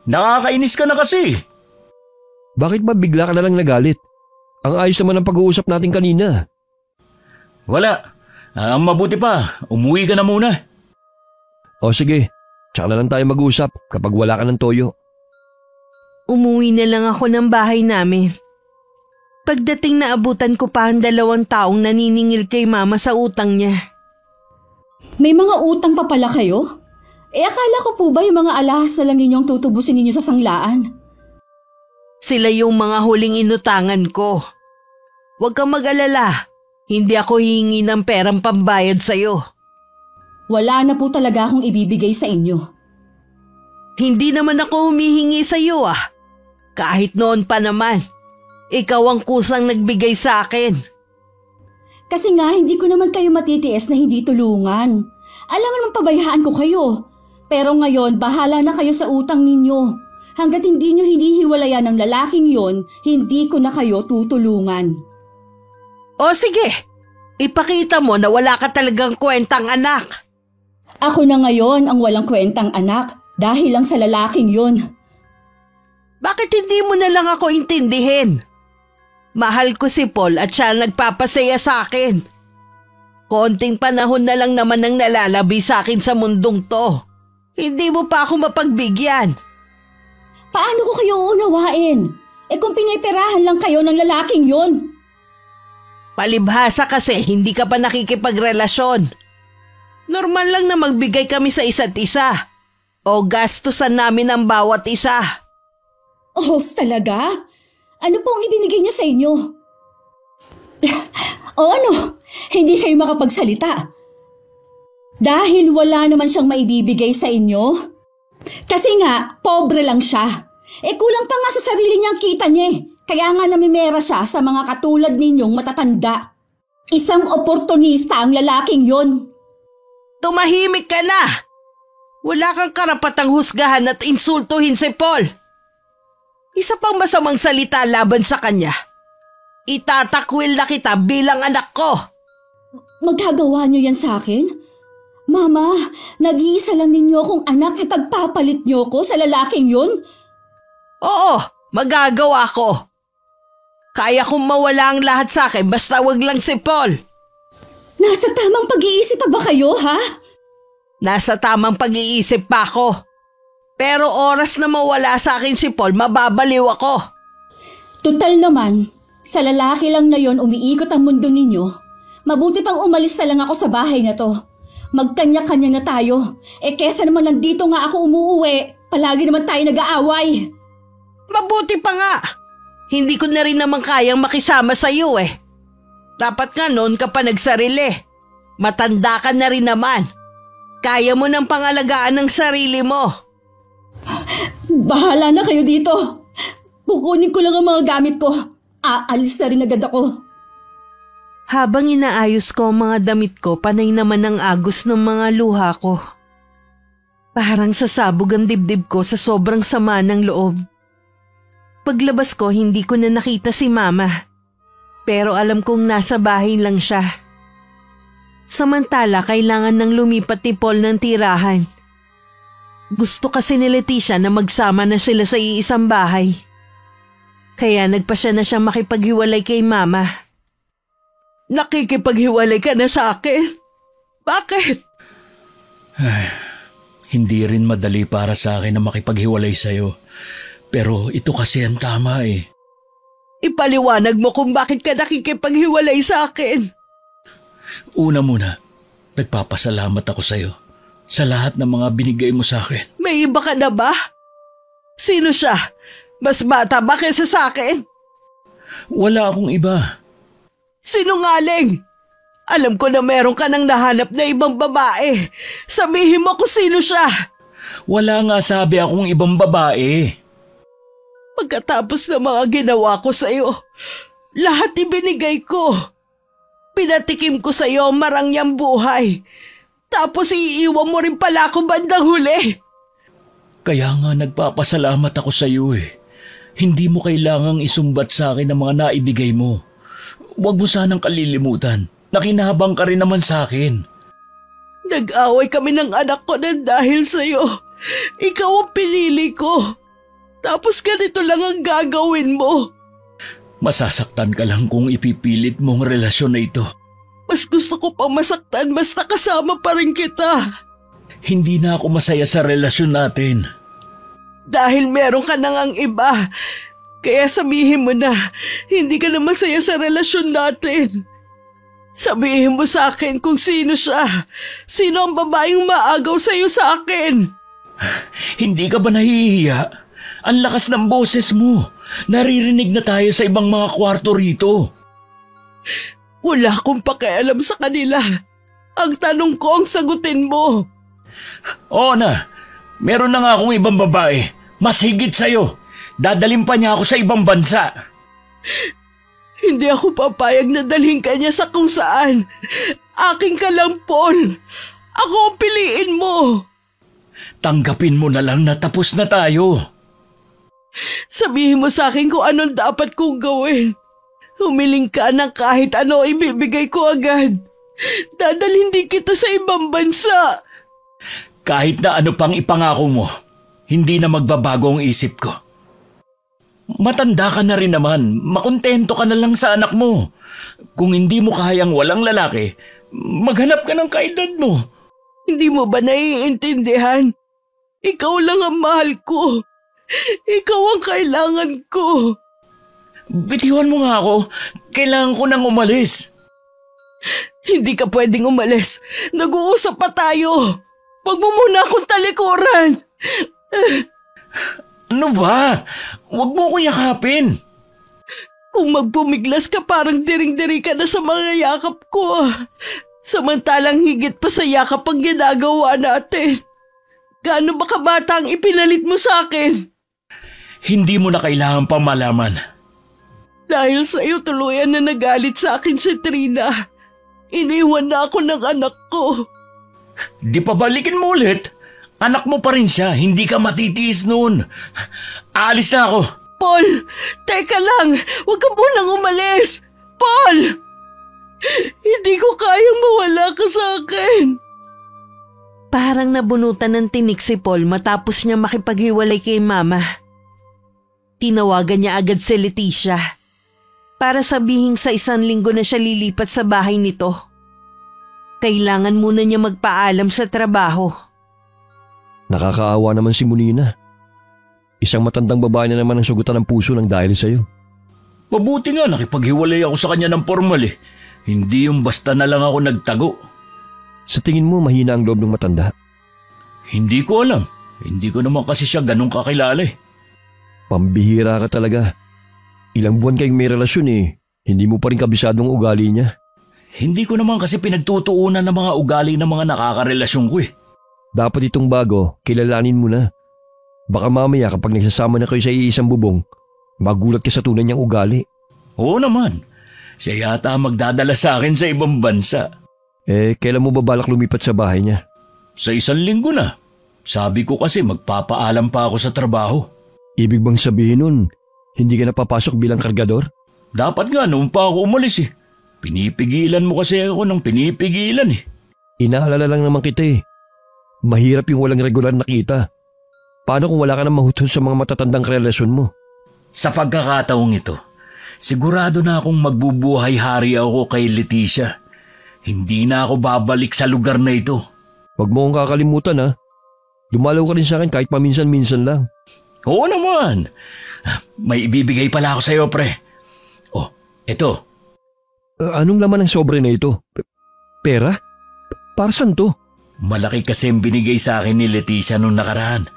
Nakakainis ka na kasi. Bakit ba bigla ka na lang nagalit? Ang ayos naman ang pag-uusap natin kanina. Wala. Ang mabuti pa, umuwi ka na muna. O sige, tsaka na lang tayo mag-uusap kapag wala ka ng toyo. Umuwi na lang ako ng bahay namin. Pagdating na abutan ko pa ang 2 taong naniningil kay mama sa utang niya. May mga utang pa pala kayo? Akala ko po ba yung mga alahas na lang ninyong tutubusin ninyo sa sanglaan? Sila yung mga huling inutangan ko. Huwag kang mag-alala. Hindi ako hihingi ng perang pambayad sa'yo. Wala na po talaga akong ibibigay sa inyo. Hindi naman ako humihingi sa'yo ah. Kahit noon pa naman. Ikaw ang kusang nagbigay sa akin. Kasi nga hindi ko naman kayo matitiis na hindi tulungan. Alam naman pabayaan ko kayo. Pero ngayon bahala na kayo sa utang ninyo. Hanggat hindi nyo hinihiwalayan ng lalaking yon, hindi ko na kayo tutulungan. O sige, ipakita mo na wala ka talagang kwentang anak. Ako na ngayon ang walang kwentang anak dahil lang sa lalaking yon. Bakit hindi mo na lang ako intindihin? Mahal ko si Paul at siya nagpapasaya sa akin. Konting panahon na lang naman ang nalalabi sa akin sa mundong to. Hindi mo pa ako mapagbigyan. Paano ko kayo uunawain? Kung piniperahan lang kayo ng lalaking yon. Palibhasa kasi hindi ka pa nakikipagrelasyon. Normal lang na magbigay kami sa isa't isa. O gastusan namin ang bawat isa. Oh, talaga? Ano po ang ibinigay niya sa inyo? O ano? Hindi kayo makapagsalita. Dahil wala naman siyang maibibigay sa inyo? Kasi nga, pobre lang siya. Kulang pa nga sa sarili niyang kita niya eh. Kaya nga namimera siya sa mga katulad ninyong matatanda. Isang oportunista ang lalaking yon. Tumahimik ka na! Wala kang karapatang husgahan at insultuhin si Paul. Isa pang masamang salita laban sa kanya. Itatakwil na kita bilang anak ko. Magagawa niyo yan sa akin? Mama, nag-iisa lang ninyo akong anak, ipagpapalit niyo ko sa lalaking yun? Oo, magagawa ko. Kaya kong mawala ang lahat sa akin basta wag lang si Paul. Nasa tamang pag-iisip pa ba kayo, ha? Nasa tamang pag-iisip pa ako. Pero oras na mawala sa akin si Paul, mababaliw ako. Tutal naman, sa lalaki lang na yon umiikot ang mundo ninyo. Mabuti pang umalis na lang ako sa bahay na to. Magkanya-kanya na tayo. Kesa naman nandito nga ako umuuwi, palagi naman tayo nag-aaway. Mabuti pa nga. Hindi ko na rin naman kayang makisama sa iyo eh. Dapat nga noon ka pa nagsarili. Matanda ka na rin naman. Kaya mo nang pangalagaan ng sarili mo. Bahala na kayo dito. Kukunin ko lang ang mga gamit ko. Aalis na rin agad ako. Habang inaayos ko ang mga damit ko, panay naman ang agos ng mga luha ko. Parang sasabog ang dibdib ko sa sobrang sama ng loob. Paglabas ko, hindi ko na nakita si Mama. Pero alam kong nasa bahay lang siya. Samantala, kailangan nang lumipat ni Paul ng tirahan. Gusto kasi ni Leticia na magsama na sila sa iisang bahay. Kaya nagpasya na siyang makipaghiwalay kay Mama. Nakikipaghiwalay ka na sa akin? Bakit? Hindi rin madali para sa akin na makipaghiwalay sa'yo. Pero ito kasi ang tama eh. Ipaliwanag mo kung bakit ka nakikipaghiwalay sa akin. Una muna, nagpapasalamat ako sa'yo sa lahat ng mga binigay mo sa akin. May iba ka na ba? Sino siya? Mas bata ba kaysa sa akin? Wala akong iba. Sinungaling! Alam ko na meron ka nang nahanap na ibang babae. Sabihin mo kung sino siya. Wala nga sabi akong ibang babae. Pagkatapos ng mga ginawa ko sa'yo, lahat ibinigay ko. Pinatikim ko sa'yo ang marangyang buhay. Tapos iiwan mo rin pala ako bandang huli. Kaya nga nagpapasalamat ako sa iyo eh. Hindi mo kailangang isumbat sa akin ang mga naibigay mo. Huwag mo sanang kalilimutan. Nakinabang ka rin naman sa akin. Nag-away kami ng anak ko ng dahil sa'yo. Ikaw ang pinili ko. Tapos ganito lang ang gagawin mo. Masasaktan ka lang kung ipipilit mo ang relasyon na ito. Mas gusto ko pang masaktan basta kasama pa rin kita. Hindi na ako masaya sa relasyon natin. Dahil meron ka nang ang iba. Kaya sabihin mo na, hindi ka na masaya sa relasyon natin. Sabihin mo sa akin kung sino siya. Sino ang babaeng maagaw sa'yo sa akin? Hindi ka ba nahihiya? Ang lakas ng boses mo. Naririnig na tayo sa ibang mga kwarto rito. Wala akong pakialam sa kanila. Ang tanong ko ang sagutin mo. Oo na, meron na nga akong ibang babae. Mas higit sa'yo. Dadalhin pa niya ako sa ibang bansa. Hindi ako papayag na dalhin ka niya sa kung saan. Aking ka lang, Paul. Ako ang piliin mo. Tanggapin mo na lang na tapos na tayo. Sabihin mo sa akin kung anong dapat kong gawin. Humiling ka ng kahit ano ibibigay ko agad. Dadalhin din kita sa ibang bansa. Kahit na ano pang ipangako mo, hindi na magbabago ang isip ko. Matanda ka na rin naman, makontento ka na lang sa anak mo. Kung hindi mo kayang walang lalaki, maghanap ka ng kaedad mo. Hindi mo ba naiintindihan? Ikaw lang ang mahal ko. Ikaw ang kailangan ko. Bitiwan mo nga ako, kailangan ko nang umalis. Hindi ka pwedeng umalis. Nag-uusap pa tayo. Huwag mo muna akong talikuran. Ano ba? Huwag mo ko yakapin. Kung magpumiglas ka parang diring-diri ka na sa mga yakap ko. Samantalang higit pa sa yakap ang ginagawa natin. Gaano ba kabata ang ipinalit mo sa akin? Hindi mo na kailangan pa malaman. Dahil sa iyo tuluyan na nagalit sa akin si Trina. Iniwan na ako ng anak ko. Di pa balikin mo ulit? Anak mo pa rin siya, hindi ka matitiis noon. Aalis na ako. Paul, teka lang. Huwag ka munang umalis. Paul! Hindi ko kayang mawala ka sa akin. Parang nabunutan ng tinik si Paul matapos niya makipaghiwalay kay Mama. Tinawagan niya agad si Leticia para sabihing sa 1 linggo na siya lilipat sa bahay nito. Kailangan muna niya magpaalam sa trabaho. Nakakaawa naman si Munina. Isang matandang babae na naman ang sugutan ng puso ng dahil sa'yo. Mabuti nga nakipaghiwalay ako sa kanya ng formal eh. Hindi yung basta na lang ako nagtago. Sa tingin mo mahina ang loob ng matanda? Hindi ko alam. Hindi ko naman kasi siya ganun kakilala eh. Pambihira ka talaga. Ilang buwan kayong may relasyon eh. Hindi mo pa rin kabisadong ugali niya. Hindi ko naman kasi pinagtutuunan ng mga ugali ng mga nakakarelasyon ko eh. Dapat itong bago, kilalanin mo na. Baka mamaya kapag nagsasama na kayo sa iisang bubong, magulat ka sa tunay niyang ugali. Oo naman. Siya yata magdadala sa akin sa ibang bansa. Kailan mo ba balak lumipat sa bahay niya? Sa 1 linggo na. Sabi ko kasi magpapaalam pa ako sa trabaho. Ibig bang sabihin nun, hindi ka napapasok bilang kargador? Dapat nga noon pa ako umalis eh. Pinipigilan mo kasi ako ng pinipigilan eh. Inaalala lang naman kita eh. Mahirap yung walang regular na kita. Paano kung wala ka nang mahutol sa mga matatandang relasyon mo? Sa pagkakataong ito, sigurado na akong magbubuhay-hari ako kay Leticia. Hindi na ako babalik sa lugar na ito. Huwag mo kong kakalimutan ha. Dumalaw ka rin sa akin kahit paminsan-minsan lang. Oo naman. May ibibigay pala ako sa iyo, pre. Oh, eto. Anong laman ng sobre na ito? Pera? Para saan to? Malaki kasi ang binigay sa akin ni Leticia nung nakaraan.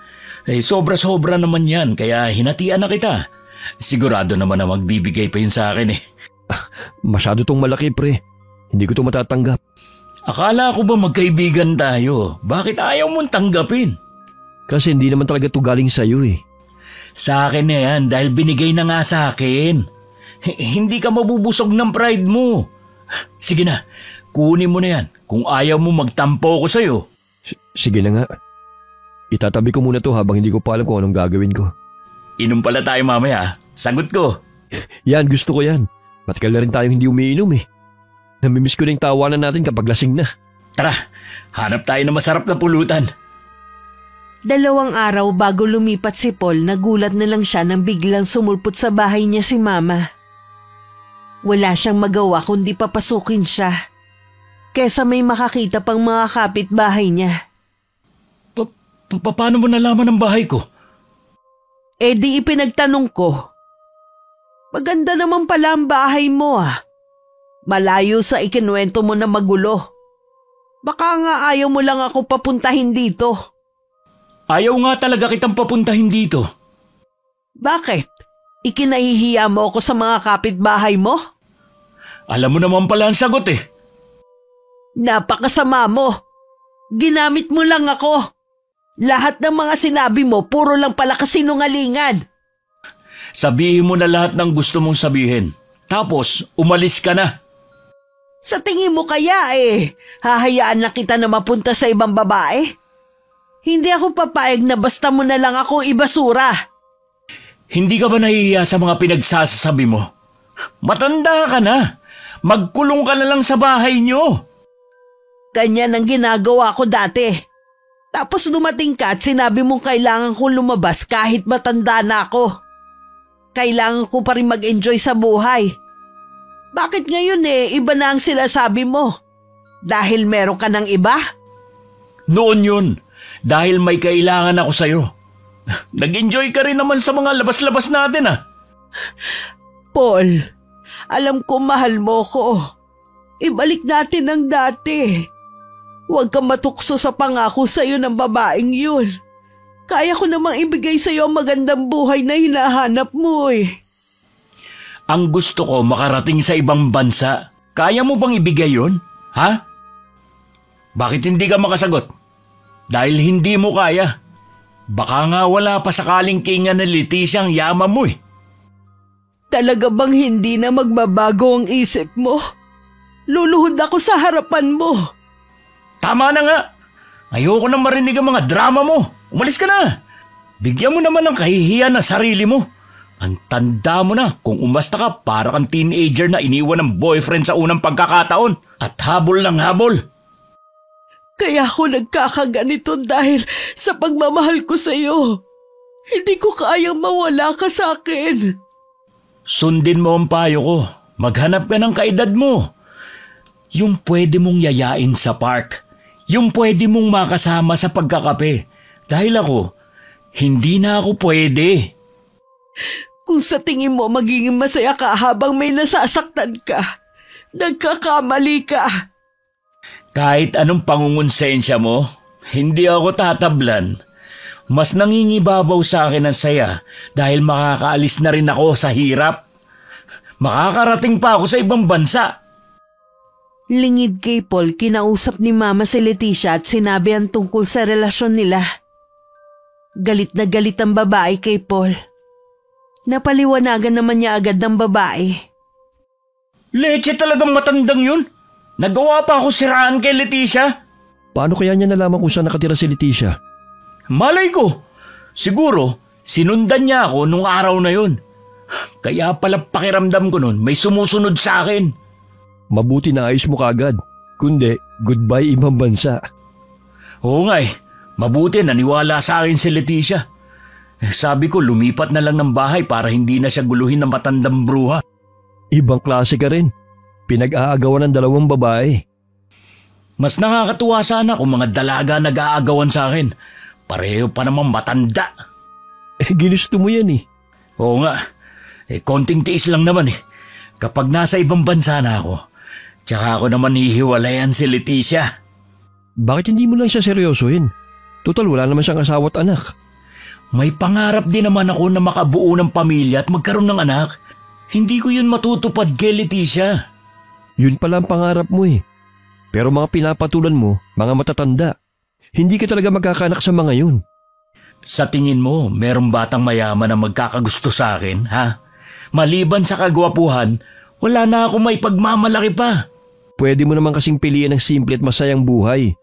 Sobra-sobra naman yan, kaya hinatian na kita. Sigurado naman na magbibigay pa yun sa akin eh. Masyado tong malaki, pre. Hindi ko to matatanggap. Akala ko ba magkaibigan tayo? Bakit ayaw mong tanggapin? Kasi hindi naman talaga to galing sa'yo eh. Sa akin na yan dahil binigay na nga sa akin. Hindi ka mabubusog ng pride mo. Sige na, kunin mo na yan kung ayaw mo magtampo ko sa'yo. Sige na nga. Itatabi ko muna to habang hindi ko pa alam kung anong gagawin ko. Inom pala tayo mamaya. Sagot ko. Yan, gusto ko yan. Matagal na rin tayong hindi umiinom eh. Namimiss ko na yung tawanan natin kapag lasing na. Tara, hanap tayo ng masarap na pulutan. 2 araw bago lumipat si Paul, nagulat na lang siya nang biglang sumulpot sa bahay niya si Mama. Wala siyang magawa kundi papasukin siya. Kesa may makakita pang mga kapitbahay niya. Paano mo nalaman ang bahay ko? Di ipinagtanong ko. Maganda naman pala ang bahay mo ah. Malayo sa ikinuwento mo na magulo. Baka nga ayaw mo lang ako papuntahin dito. Ayaw nga talaga kitang papuntahin dito. Bakit? Ikinahihiya mo ako sa mga kapitbahay mo? Alam mo naman pala ang sagot eh. Napakasama mo. Ginamit mo lang ako. Lahat ng mga sinabi mo, puro lang pala kasinungalingan. Sabihin mo na lahat ng gusto mong sabihin. Tapos, umalis ka na. Sa tingin mo kaya hahayaan na kita na mapunta sa ibang babae? Hindi ako papayag na basta mo na lang ako ibasura. Hindi ka ba nahihiya sa mga pinagsasabi mo? Matanda ka na. Magkulong ka na lang sa bahay niyo. Ganyan ang ginagawa ko dati. Tapos dumating ka at sinabi mong kailangan kong lumabas kahit matanda na ako. Kailangan ko pa rin mag-enjoy sa buhay. Bakit ngayon iba na ang sinasabi mo? Dahil meron ka ng iba? Noon yun, dahil may kailangan ako sa'yo. Nag-enjoy ka rin naman sa mga labas-labas natin Paul, alam ko mahal mo ko. Ibalik natin ang dati. Huwag kang matukso sa pangako sa'yo ng babaeng yun. Kaya ko namang ibigay sa'yo ang magandang buhay na hinahanap mo Ang gusto ko makarating sa ibang bansa. Kaya mo bang ibigay yun? Ha? Bakit hindi ka makasagot? Dahil hindi mo kaya. Baka nga wala pa sakaling kingan ni Leticia ang yaman mo Talaga bang hindi na magbabago ang isip mo? Luluhod ako sa harapan mo. Tama na nga. Ayoko na marinig ang mga drama mo. Umalis ka na. Bigyan mo naman ng kahihiyan ng sarili mo. Ang tanda mo na kung umasta ka para kang teenager na iniwan ng boyfriend sa unang pagkakataon at habol ng habol. Kaya ako nagkakaganito dahil sa pagmamahal ko sa'yo. Hindi ko kayang mawala ka sa akin. Sundin mo ang payo ko. Maghanap ka ng kaedad mo. Yung pwede mong yayain sa park. Yung pwede mong makasama sa pagkakape. Dahil ako, hindi na ako pwede. Kung sa tingin mo magiging masaya ka habang may nasasaktan ka, nagkakamali ka. Kahit anong pangungonsensya mo, hindi ako tatablan. Mas nangingibabaw sa akin ang saya dahil makakaalis na rin ako sa hirap. Makakarating pa ako sa ibang bansa. Lingid kay Paul, kinausap ni Mama si Leticia at sinabi ang tungkol sa relasyon nila. Galit na galit ang babae kay Paul. Napaliwanagan naman niya agad ng babae. Leche talagang matandang yun. Nagawa pa ako siraan kay Leticia. Paano kaya niya nalaman kung saan nakatira si Leticia? Malay ko. Siguro, sinundan niya ako nung araw na yun. Kaya pala pakiramdam ko nun may sumusunod sa akin. Mabuti na ayos mo kagad. Kundi, goodbye ibang bansa. Oo nga mabuti naniwala sa akin si Leticia. Sabi ko lumipat na lang ng bahay para hindi na siya guluhin ng matandang bruha. Ibang klase ka rin. Pinag-aagawan ng dalawang babae. Mas nakakatuwa sana kung mga dalaga nag-aagawan sa akin. Pareho pa namang matanda. Ginusto mo yan Oo nga. Konting tiis lang naman Kapag nasa ibang bansa na ako, tsaka ako naman hihiwalayan si Leticia. Bakit hindi mo lang siya seryosohin? Total wala naman siyang asawa at anak. May pangarap din naman ako na makabuo ng pamilya at magkaroon ng anak. Hindi ko yun matutupad kay Leticia. Yun pala ang pangarap mo Pero mga pinapatulan mo, mga matatanda. Hindi ka talaga magkakanak sa mga yun. Sa tingin mo, merong batang mayaman na magkakagusto sa akin, ha? Maliban sa kagwapuhan, wala na akong may pagmamalaki pa. Pwede mo naman kasing piliin ng simple at masayang buhay.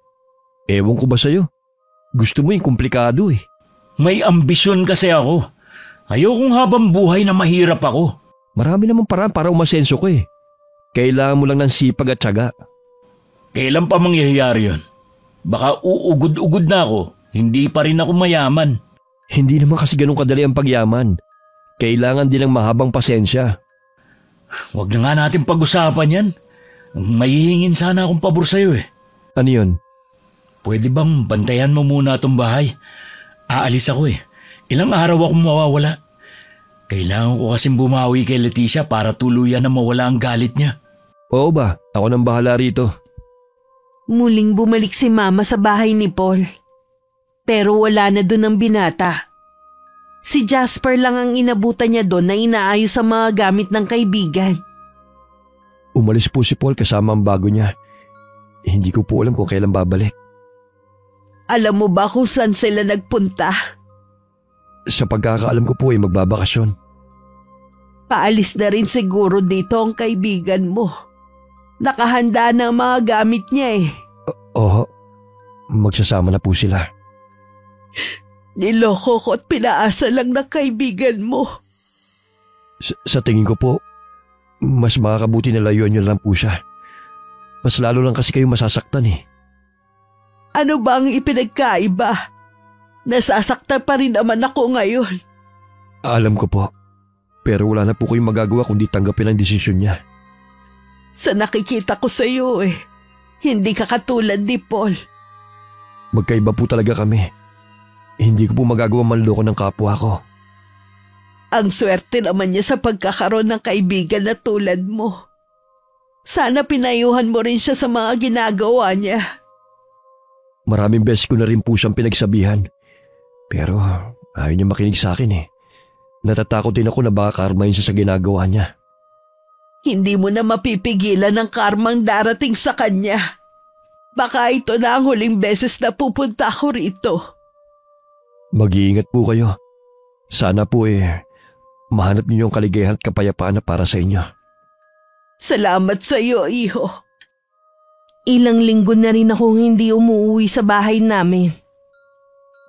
Ewan ko ba sa'yo? Gusto mo yung komplikado May ambisyon kasi ako. Ayokong habang buhay na mahirap ako. Marami namang paraan para umasenso ko Kailangan mo lang ng sipag at tiyaga. Kailan pa mangyayari yun? Baka uugod-ugod na ako. Hindi pa rin ako mayaman. Hindi naman kasi ganun kadali ang pagyaman. Kailangan din ng mahabang pasensya. Huwag na nga natin pag-usapan yan. Mahihingin sana akong pabor sa'yo Ano yun? Pwede bang bantayan mo muna itong bahay? Aalis ako Ilang araw akong mawawala. Kailangan ko kasing bumawi kay Leticia para tuluyan na mawala ang galit niya. Oo ba? Ako nang bahala rito. Muling bumalik si Mama sa bahay ni Paul. Pero wala na dun ang binata. Si Jasper lang ang inabutan niya doon na inaayos ang mga gamit ng kaibigan. Umalis po si Paul kasama ang bago niya. Hindi ko po alam kung kailan babalik. Alam mo ba kung saan sila nagpunta? Sa pagkakaalam ko po ay magbabakasyon. Paalis na rin siguro dito ang kaibigan mo. Nakahanda na ang mga gamit niya eh. Oo, magsasama na po sila. Niloko ko at pinaasa lang ng kaibigan mo. Sa tingin ko po, mas makakabuti na layuan niyo lang po siya. Mas lalo lang kasi kayo masasaktan eh. Ano ba ang ipinagkaiba? Nasasaktan pa rin naman ako ngayon. Alam ko po, pero wala na po kayong magagawa kundi tanggapin ang desisyon niya. Sa nakikita ko sa iyo hindi ka katulad ni Paul. Magkaiba po talaga kami. Hindi ko po magagawa manloko ng kapwa ko. Ang swerte naman niya sa pagkakaroon ng kaibigan na tulad mo. Sana pinayuhan mo rin siya sa mga ginagawa niya. Maraming beses ko na rin po siyang pinagsabihan. Pero ayaw niya makinig sa akin eh. Natatakot din ako na baka karmahin siya sa ginagawa niya. Hindi mo na mapipigilan ang karmang darating sa kanya. Baka ito na ang huling beses na pupunta ako rito. Mag-iingat po kayo. Sana po mahanap niyo yung kaligayahan at kapayapaan na para sa inyo. Salamat sa iyo, iho. Ilang linggo na rin akong hindi umuwi sa bahay namin.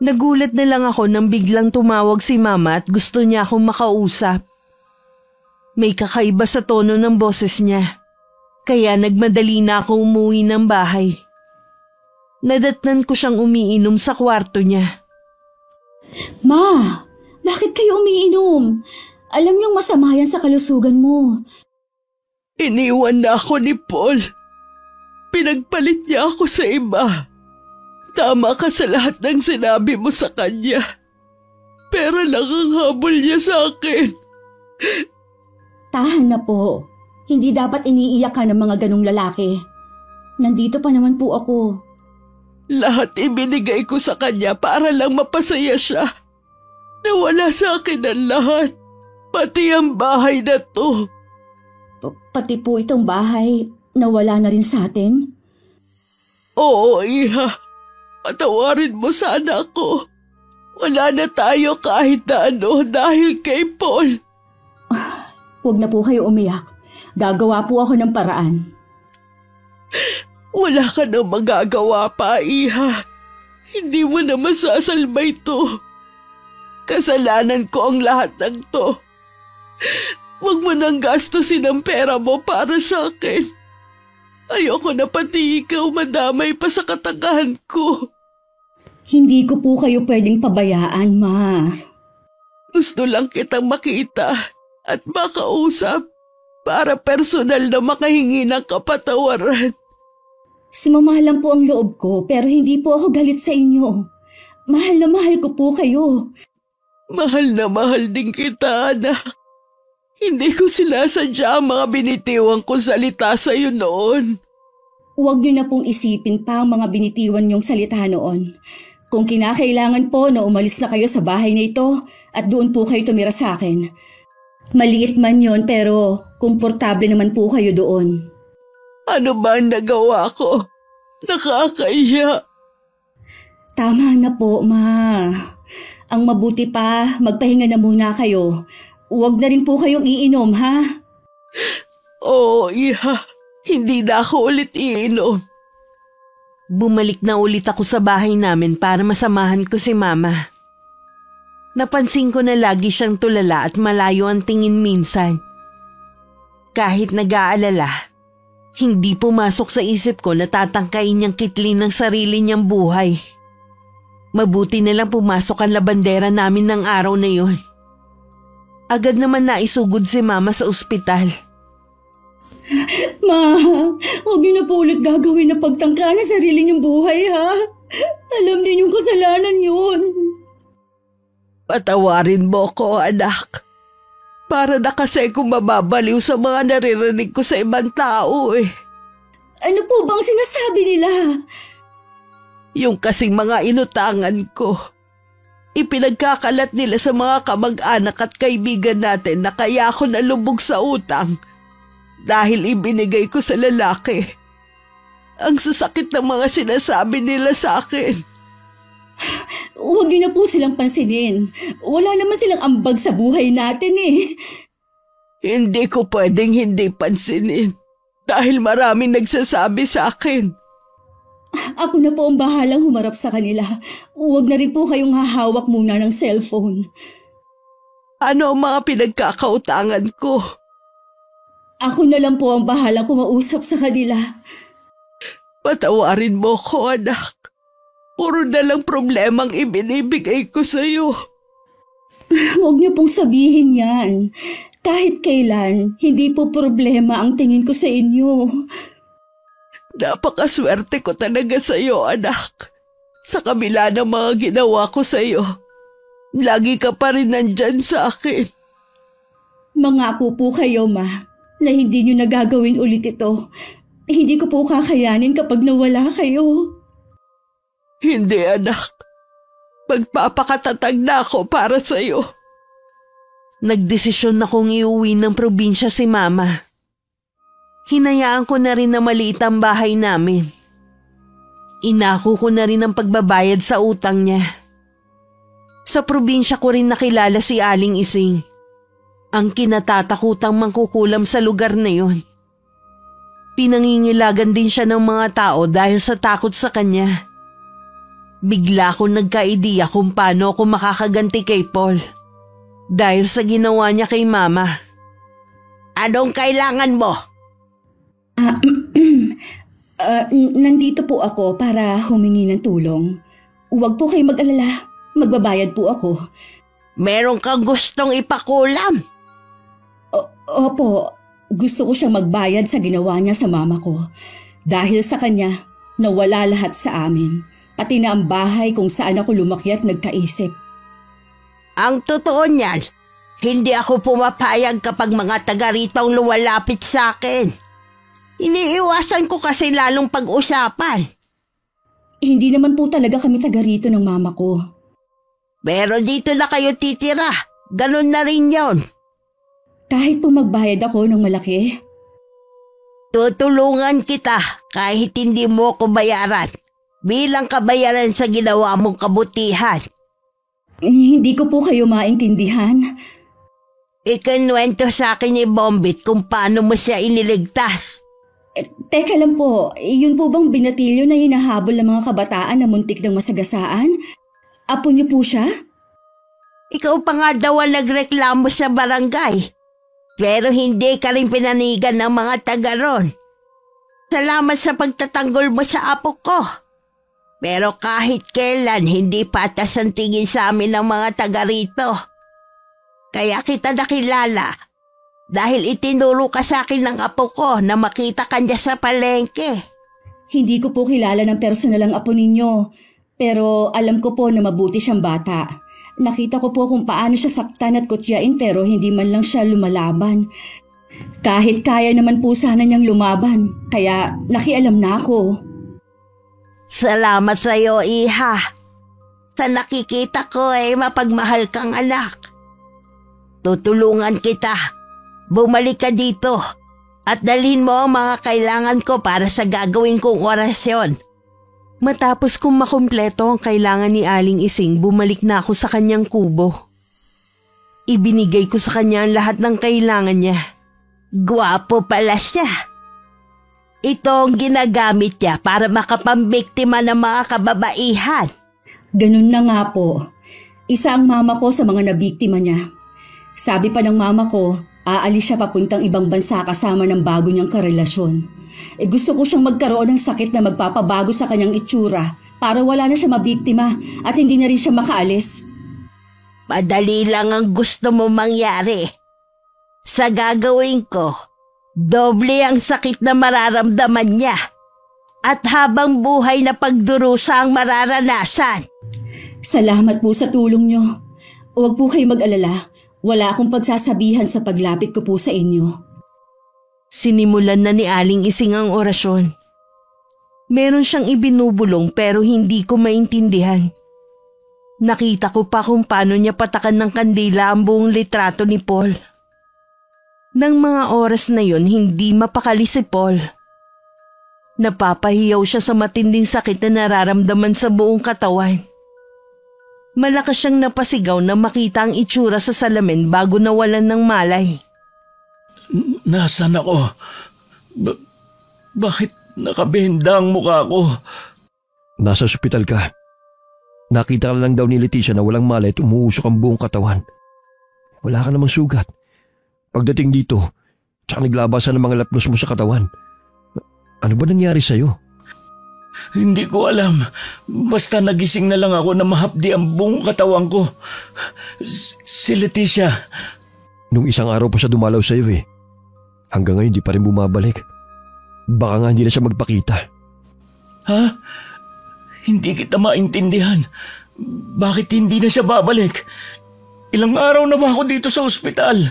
Nagulat na lang ako nang biglang tumawag si Mama at gusto niya akong makausap. May kakaiba sa tono ng boses niya, kaya nagmadali na ako umuwi ng bahay. Nadatnan ko siyang umiinom sa kwarto niya. Ma, bakit kayo umiinom? Alam niyong masama yan sa kalusugan mo. Iniwan na ako ni Paul. Pinagpalit niya ako sa iba. Tama ka sa lahat ng sinabi mo sa kanya. Pero lang ang habol niya sa akin. Tahan na po. Hindi dapat iniiyak ka ng mga ganong lalaki. Nandito pa naman po ako. Lahat ibinigay ko sa kanya para lang mapasaya siya. Nawala sa akin ang lahat. Pati ang bahay na to. Pati po itong bahay, nawala na rin sa atin? Oo, iha. Patawarin mo sana ako. Wala na tayo kahit na ano dahil kay Paul. Huwag na po kayo umiyak. Gagawa po ako ng paraan. Wala ka na magagawa pa, iha. Hindi mo na masasalba ito. Kasalanan ko ang lahat ng to. Huwag mo nang gastusin ang pera mo para sa akin. Ayoko na pati ikaw madamay pa sa katagahan ko. Hindi ko po kayo pwedeng pabayaan, Ma. Gusto lang kitang makita at makausap para personal na makahingi ng kapatawaran. Simamahal lang po ang loob ko pero hindi po ako galit sa inyo. Mahal na mahal ko po kayo. Mahal na mahal din kita, anak. Hindi ko sinasadya ang mga binitiwang ko salita sa iyo noon. Huwag niyo na pong isipin pa ang mga binitiwan niyong salita noon. Kung kinakailangan po na umalis na kayo sa bahay na ito at doon po kayo tumira sa akin. Maliit man yon pero komportable naman po kayo doon. Ano ba ang nagawa ko? Nakakahiya. Tama na po, Ma. Ang mabuti pa, magpahinga na muna kayo. Huwag na rin po kayong iinom, ha? Oo, iha. Hindi na ako ulit iinom. Bumalik na ulit ako sa bahay namin para masamahan ko si Mama. Napansin ko na lagi siyang tulala at malayo ang tingin minsan. Kahit nag-aalala, hindi pumasok sa isip ko na tatangkain niyang kitlin ng sarili niyang buhay. Mabuti na lang pumasok ang labandera namin ng araw na yun. Agad naman naisugod si Mama sa ospital. Ma, huwag niyo na po ulit gagawin na pagtangka na sarili niyong buhay, ha? Alam din yung kasalanan yun. Patawarin mo ko, anak. Para na kasi kung mababaliw sa mga naririnig ko sa ibang tao eh. Ano po bang sinasabi nila? Yung kasing mga inutangan ko. Ipinagkakalat nila sa mga kamag-anak at kaibigan natin na kaya ako nalubog sa utang dahil ibinigay ko sa lalaki. Ang sasakit ng mga sinasabi nila sa akin. Huwag niyo na po silang pansinin. Wala naman silang ambag sa buhay natin eh. Hindi ko pwedeng hindi pansinin dahil maraming nagsasabi sa akin. Ako na po ang bahalang humarap sa kanila. Huwag na rin po kayong hahawak muna ng cellphone. Ano ang mga pinagkakautangan ko? Ako na lang po ang bahalang kumausap sa kanila. Patawarin mo ko, anak. Puro na lang problemang ibinibigay ko sa'yo. Huwag niyo pong sabihin yan. Kahit kailan, hindi po problema ang tingin ko sa inyo. Napakaswerte ko talaga sa'yo, anak. Sa kabila ng mga ginawa ko sa'yo, lagi ka pa rin nandyan sa akin. Mangako po kayo, Ma, na hindi niyo nagagawin ulit ito. Hindi ko po kakayanin kapag nawala kayo. Hindi, anak. Magpapakatatag na ako para sa'yo. Nagdesisyon na kong iuwi ng probinsya si Mama. Hinayaan ko na rin na maliit ang bahay namin. Inako ko na rin ang pagbabayad sa utang niya. Sa probinsya ko rin nakilala si Aling Ising, ang kinatatakutang mangkukulam sa lugar na yon. Pinangingilagan din siya ng mga tao dahil sa takot sa kanya. Bigla akong nagka-ideya kung paano ako makakaganti kay Paul dahil sa ginawa niya kay Mama. Anong kailangan mo? Nandito po ako para humingi ng tulong. Huwag po kayo mag-alala. Magbabayad po ako. Meron kang gustong ipakulam? Opo, gusto ko siyang magbayad sa ginawa niya sa mama ko. Dahil sa kanya, nawala lahat sa amin. Pati na ang bahay kung saan ako lumaki at nagkaisip. Ang totoo niyan, hindi ako pumapayag kapag mga taga rito ang lumalapit sa akin. Iniiwasan ko kasi lalong pag-usapan. Hindi naman po talaga kami taga rito ng mama ko. Pero dito na kayo titira. Ganun na rin yon. Kahit po magbayad ako ng malaki? Tutulungan kita kahit hindi mo ko bayaran. Bilang kabayaran sa ginawa mong kabutihan. Hindi ko po kayo maintindihan. Ikinwento sa akin ni Bombit kung paano mo siya iniligtas. Teka lang po, yun po bang binatilyo na hinahabol ng mga kabataan na muntik ng masagasaan? Apo niyo po siya? Ikaw pa nga daw ang nagreklamo sa barangay. Pero hindi ka rin pinanigan ng mga taga ron. Salamat sa pagtatanggol mo sa apo ko. Pero kahit kailan hindi patas ang tingin sa amin ng mga taga rito. Kaya kita nakilala. Dahil itinuro ka sa akin ng apo ko na makita ka niya sa palengke. Hindi ko po kilala ng personal ang apo ninyo. Pero alam ko po na mabuti siyang bata. Nakita ko po kung paano siya saktan at kutyain pero hindi man lang siya lumalaban. Kahit kaya naman po sana niyang lumaban. Kaya nakialam na ako. Salamat sa iyo, Iha. Sa nakikita ko mapagmahal kang anak. Tutulungan kita. Bumalik ka dito at dalhin mo ang mga kailangan ko para sa gagawin kong orasyon. Matapos kong makumpleto ang kailangan ni Aling Ising, bumalik na ako sa kanyang kubo. Ibinigay ko sa kanya ang lahat ng kailangan niya. Gwapo pala siya. Ito ang ginagamit niya para makapambiktima ng mga kababaihan. Ganun na nga po. Isa ang mama ko sa mga nabiktima niya. Sabi pa ng mama ko, aalis siya papuntang ibang bansa kasama ng bago niyang karelasyon. Gusto ko siyang magkaroon ng sakit na magpapabago sa kanyang itsura para wala na siya mabiktima at hindi na rin siya makaalis. Madali lang ang gusto mo mangyari. Sa gagawin ko, doble ang sakit na mararamdaman niya at habang buhay na pagdurusa ang mararanasan. Salamat po sa tulong niyo. Huwag po kayo mag-alala. Wala akong pagsasabihan sa paglapit ko po sa inyo. Sinimulan na ni Aling Ising ang orasyon. Meron siyang ibinubulong pero hindi ko maintindihan. Nakita ko pa kung paano niya patakan ng kandila ang buong litrato ni Paul. Nang mga oras na yon, hindi mapakali si Paul. Napapahiyaw siya sa matinding sakit na nararamdaman sa buong katawan. Malakas siyang napasigaw na makita ang itsura sa salamin bago nawalan ng malay. Nasaan ako? Bakit nakabenda ang mukha ko? Nasa ospital ka. Nakita ka lang daw ni Leticia na walang malay at umuusok ang buong katawan. Wala ka namang sugat. Pagdating dito, tsaka naglabasan ng mga lapnos mo sa katawan. Ano ba nangyari sa'yo? Hindi ko alam. Basta nagising na lang ako na mahapdi ang buong katawan ko. Si Leticia. Nung isang araw pa siya dumalaw sa'yo eh. Hanggang ngayon di pa rin bumabalik. Baka nga hindi na siya magpakita. Ha? Hindi kita maintindihan. Bakit hindi na siya babalik? Ilang araw na ba ako dito sa ospital?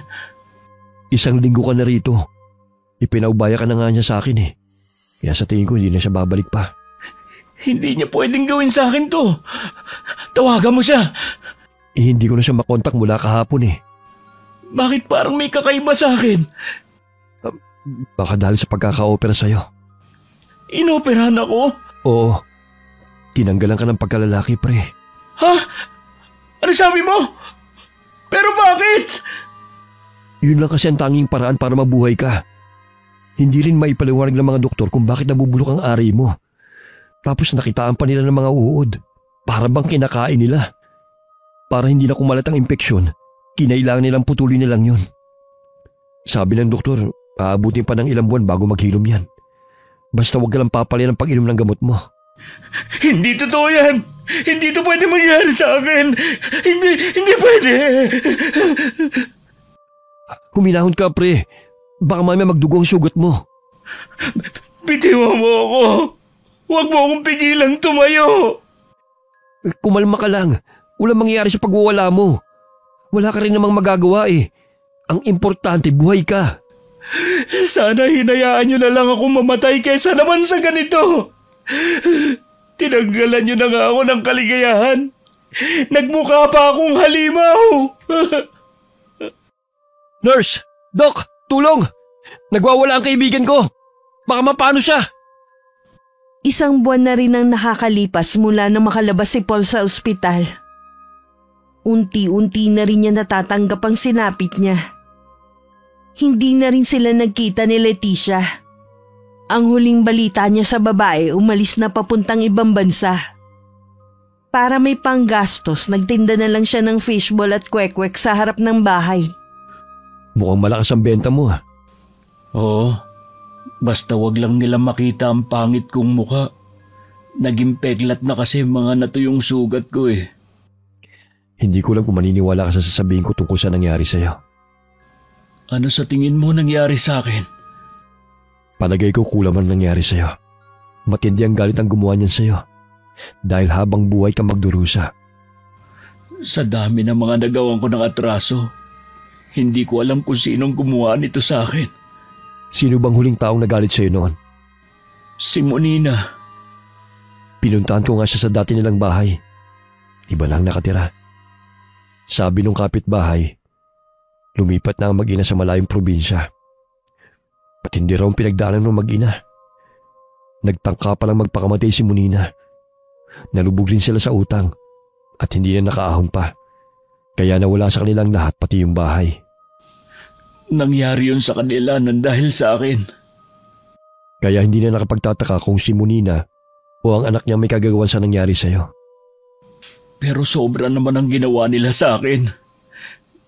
1 linggo ka na rito. Ipinaubaya ka na nga niya sa akin eh. Kaya sa tingin ko hindi na siya babalik pa. Hindi niya pwedeng gawin sa akin to. Tawagan mo siya. Hindi ko na siya makontak mula kahapon eh. Bakit parang may kakaiba sa akin? Baka dahil sa pagkaka-opera sa'yo. Inoperahan ako? Oo. Tinanggalan ka ng pagkalalaki, pre. Ha? Ano sabi mo? Pero bakit? Yun lang kasi ang tanging paraan para mabuhay ka. Hindi rin maipaliwanag ng mga doktor kung bakit nabubulok ang ari mo. Tapos nakitaan pa nila ng mga uod. Para bang kinakain nila. Para hindi na kumalat ang impeksyon, kinailangan nilang putulin nilang yun. Sabi ng doktor, aabutin pa ng ilang buwan bago maghilom yan. Basta huwag ka lang papalya ng pag-inom ng gamot mo. Hindi totoo yan! Hindi ito pwede mangyari sa akin! Hindi pwede! Huminahon ka, pre. Baka mamaya magdugo ang sugat mo. Bitiwan mo ako! Huwag mo akong pigilang tumayo! Kumalma ka lang. Walang mangyayari sa pagwawala mo. Wala ka rin namang magagawa eh. Ang importante, buhay ka. Sana hinayaan niyo na lang ako mamatay kaysa naman sa ganito. Tinanggalan niyo na nga ako ng kaligayahan. Nagmukha pa akong halimaw. Nurse! Doc! Tulong! Nagwawala ang kaibigan ko! Baka mapano siya! 1 buwan na rin ang nakakalipas mula na makalabas si Paul sa ospital. Unti-unti na rin niya natatanggap ang sinapit niya. Hindi na rin sila nagkita ni Leticia. Ang huling balita niya sa babae, umalis na papuntang ibang bansa. Para may panggastos, nagtinda na lang siya ng fishball at kwek-kwek sa harap ng bahay. Mukhang malakas ang benta mo ha. Oo. Basta wag lang nila makita ang pangit kong mukha. Naging peglat na kasi mga natuyong sugat ko eh. Hindi ko lang kung maniniwala ka sa sasabihin ko tungkol sa nangyari sa'yo. Ano sa tingin mo nangyari sa akin? Palagay ko kulang man nangyari sa'yo. Matindi ang galit ang gumawa niyan sa'yo. Dahil habang buhay ka magdurusa. Sa dami ng mga nagawan ko ng atraso, hindi ko alam kung sinong gumawa nito sa akin. Sino bang huling taong nagalit sa'yo noon? Si Monina. Pinuntahan ko nga siya sa dati nilang bahay. Iba lang nakatira. Sabi nung kapitbahay, lumipat na ang mag-ina sa malayong probinsya. Patindi raw ang pinagdaanan ng mag-ina. Nagtangka palang magpakamatay si Monina. Nalubog rin sila sa utang at hindi na nakaahon pa. Kaya nawala sa kanilang lahat pati yung bahay. Nangyari yun sa kanila nang dahil sa akin. Kaya hindi na nakapagtataka kung si Monina o ang anak niya may kagagawan sa nangyari sa'yo. Pero sobra naman ang ginawa nila sa akin.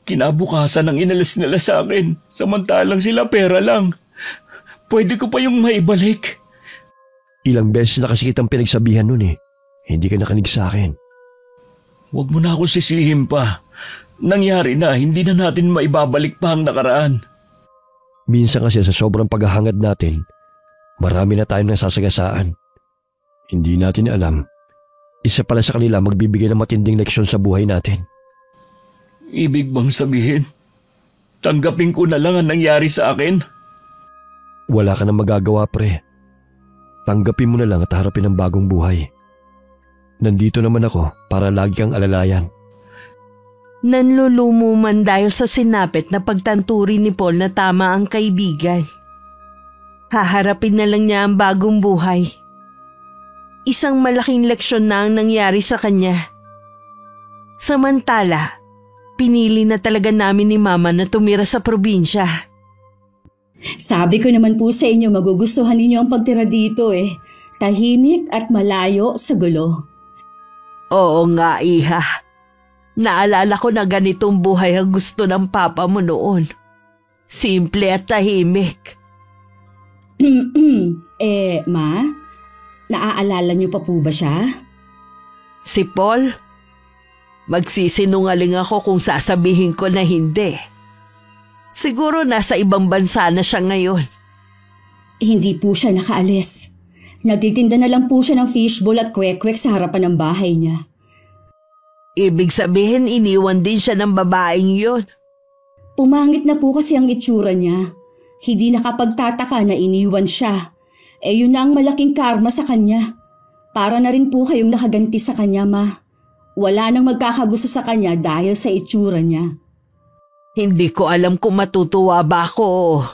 Kinabukasan ang inalis nila sa akin, samantalang sila pera lang. Pwede ko pa yung maibalik. Ilang beses na kasi kitang pinagsabihan nun eh. Hindi ka nakinig sa akin. Huwag mo na ako sisihin pa. Nangyari na, hindi na natin maibabalik pa ang nakaraan. Minsan kasi sa sobrang paghahangad natin, marami na tayong nasasagasaan. Hindi natin alam, isa pala sa kanila magbibigay ng matinding leksyon sa buhay natin. Ibig bang sabihin, tanggapin ko na lang ang nangyari sa akin? Wala ka nang magagawa, pre. Tanggapin mo na lang at harapin ang bagong buhay. nandito naman ako para lagi kang alalayan. Nanlulumo man dahil sa sinapit na pagtanturi ni Paul na tama ang kaibigan. Haharapin na lang niya ang bagong buhay. Isang malaking leksyon na ang nangyari sa kanya. Samantala, pinili na talaga namin ni Mama na tumira sa probinsya. Sabi ko naman po sa inyo magugustuhan ninyo ang pagtira dito eh. Tahimik at malayo sa gulo. Oo nga, Iha. Naalala ko na ganitong buhay ang gusto ng papa mo noon. Simple at tahimik. Ma? Naaalala niyo pa po ba siya? Si Paul? Magsisinungaling ako kung sasabihin ko na hindi. Siguro nasa ibang bansa na siya ngayon. Hindi po siya nakaalis. Nagtitinda na lang po siya ng fishbowl at kwek-kwek sa harapan ng bahay niya. Ibig sabihin iniwan din siya ng babaeng yun. Pumangit na po kasi ang itsura niya. Hindi nakapagtataka na iniwan siya. Yun na ang malaking karma sa kanya. Para na rin po kayong nakaganti sa kanya, Ma. Wala nang magkakagusto sa kanya dahil sa itsura niya. Hindi ko alam kung matutuwa ba ako o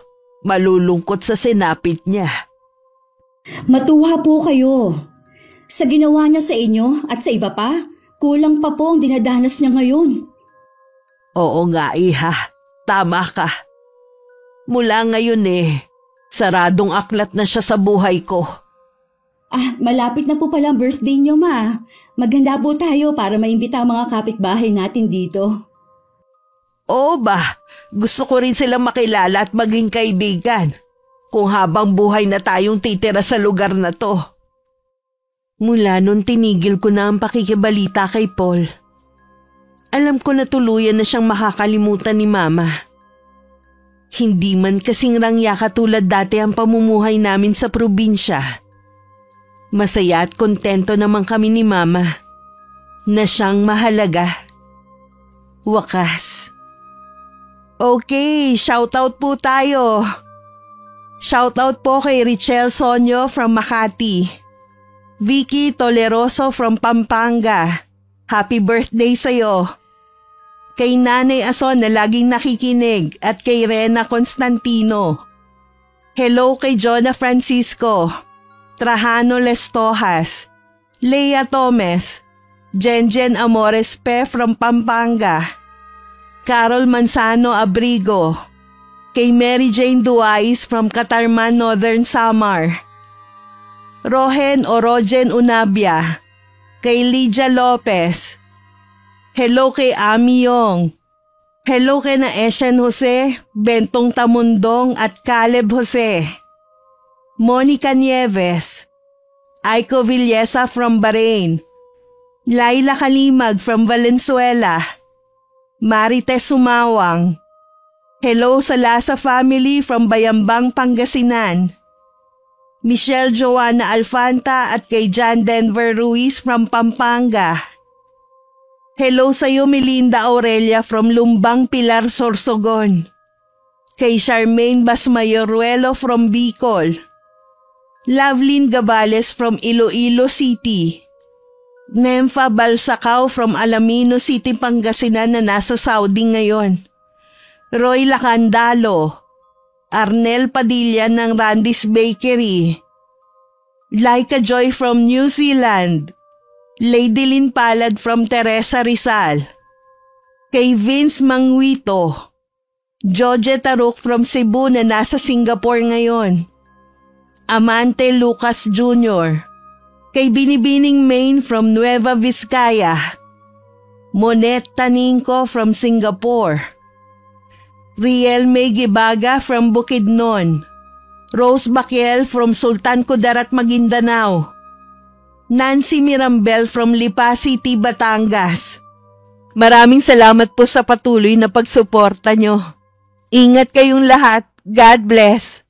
malulungkot sa sinapit niya. Matuwa po kayo. Sa ginawa niya sa inyo at sa iba pa, kulang pa po ang dinadanas niya ngayon. Oo nga, Iha. Tama ka. Mula ngayon saradong aklat na siya sa buhay ko. Malapit na po pala ang birthday niyo, Ma. Maghanda po tayo para maimbita ang mga kapitbahay natin dito. Oo ba? Gusto ko rin silang makilala at maging kaibigan. Kung habang buhay na tayong titira sa lugar na to. Mula nun tinigil ko na ang pakikibalita kay Paul. Alam ko na tuluyan na siyang makakalimutan ni Mama. Hindi man kasing rangya katulad dati ang pamumuhay namin sa probinsya. Masaya at kontento naman kami ni Mama na siyang mahalaga. Wakas. Okay, shoutout po tayo. Shoutout po kay Richelle Sonyo from Makati. Vicky Toleroso from Pampanga. Happy birthday sa'yo. Kay Nanay Ason na laging nakikinig at kay Rena Constantino. Hello kay Jonah Francisco, Trajano Lestojas, Leia Tomes, Jenjen Amores Pe from Pampanga, Carol Manzano Abrigo, kay Mary Jane Duais from Catarman, Northern Samar, Rohen Orogen Unabia, kay Lydia Lopez. Hello kay Ami Yong. Hello kay na Eshen Jose, Bentong Tamundong at Caleb Jose. Monica Nieves, Aiko Villesa from Bahrain, Laila Kalimag from Valenzuela, Marites Sumawang. Hello sa Lasa family from Bayambang, Pangasinan. Michelle Joanna Alfanta at kay John Denver Ruiz from Pampanga. Hello sa iyo Melinda Aurelia from Lumbang, Pilar, Sorsogon. Kay Charmaine Basmayoruelo from Bicol. Lovelyn Gabales from Iloilo City. Nemfa Balsacao from Alamino City, Pangasinan na nasa Saudi ngayon. Roy Lacandalo. Arnel Padilla ng Randy's Bakery. Laika Joy from New Zealand. Lady Lynn Palad from Teresa Rizal. Kay Vince Manguito. George Taruk from Cebu na nasa Singapore ngayon. Amante Lucas Jr. Kay Binibining Maine from Nueva Vizcaya. Monet Taninco from Singapore. Riel May Gibaga from Bukidnon. Rose Baquiel from Sultan Kudarat, Maguindanao. Nancy Mirambel from Lipa City, Batangas. Maraming salamat po sa patuloy na pagsuporta nyo. Ingat kayong lahat. God bless.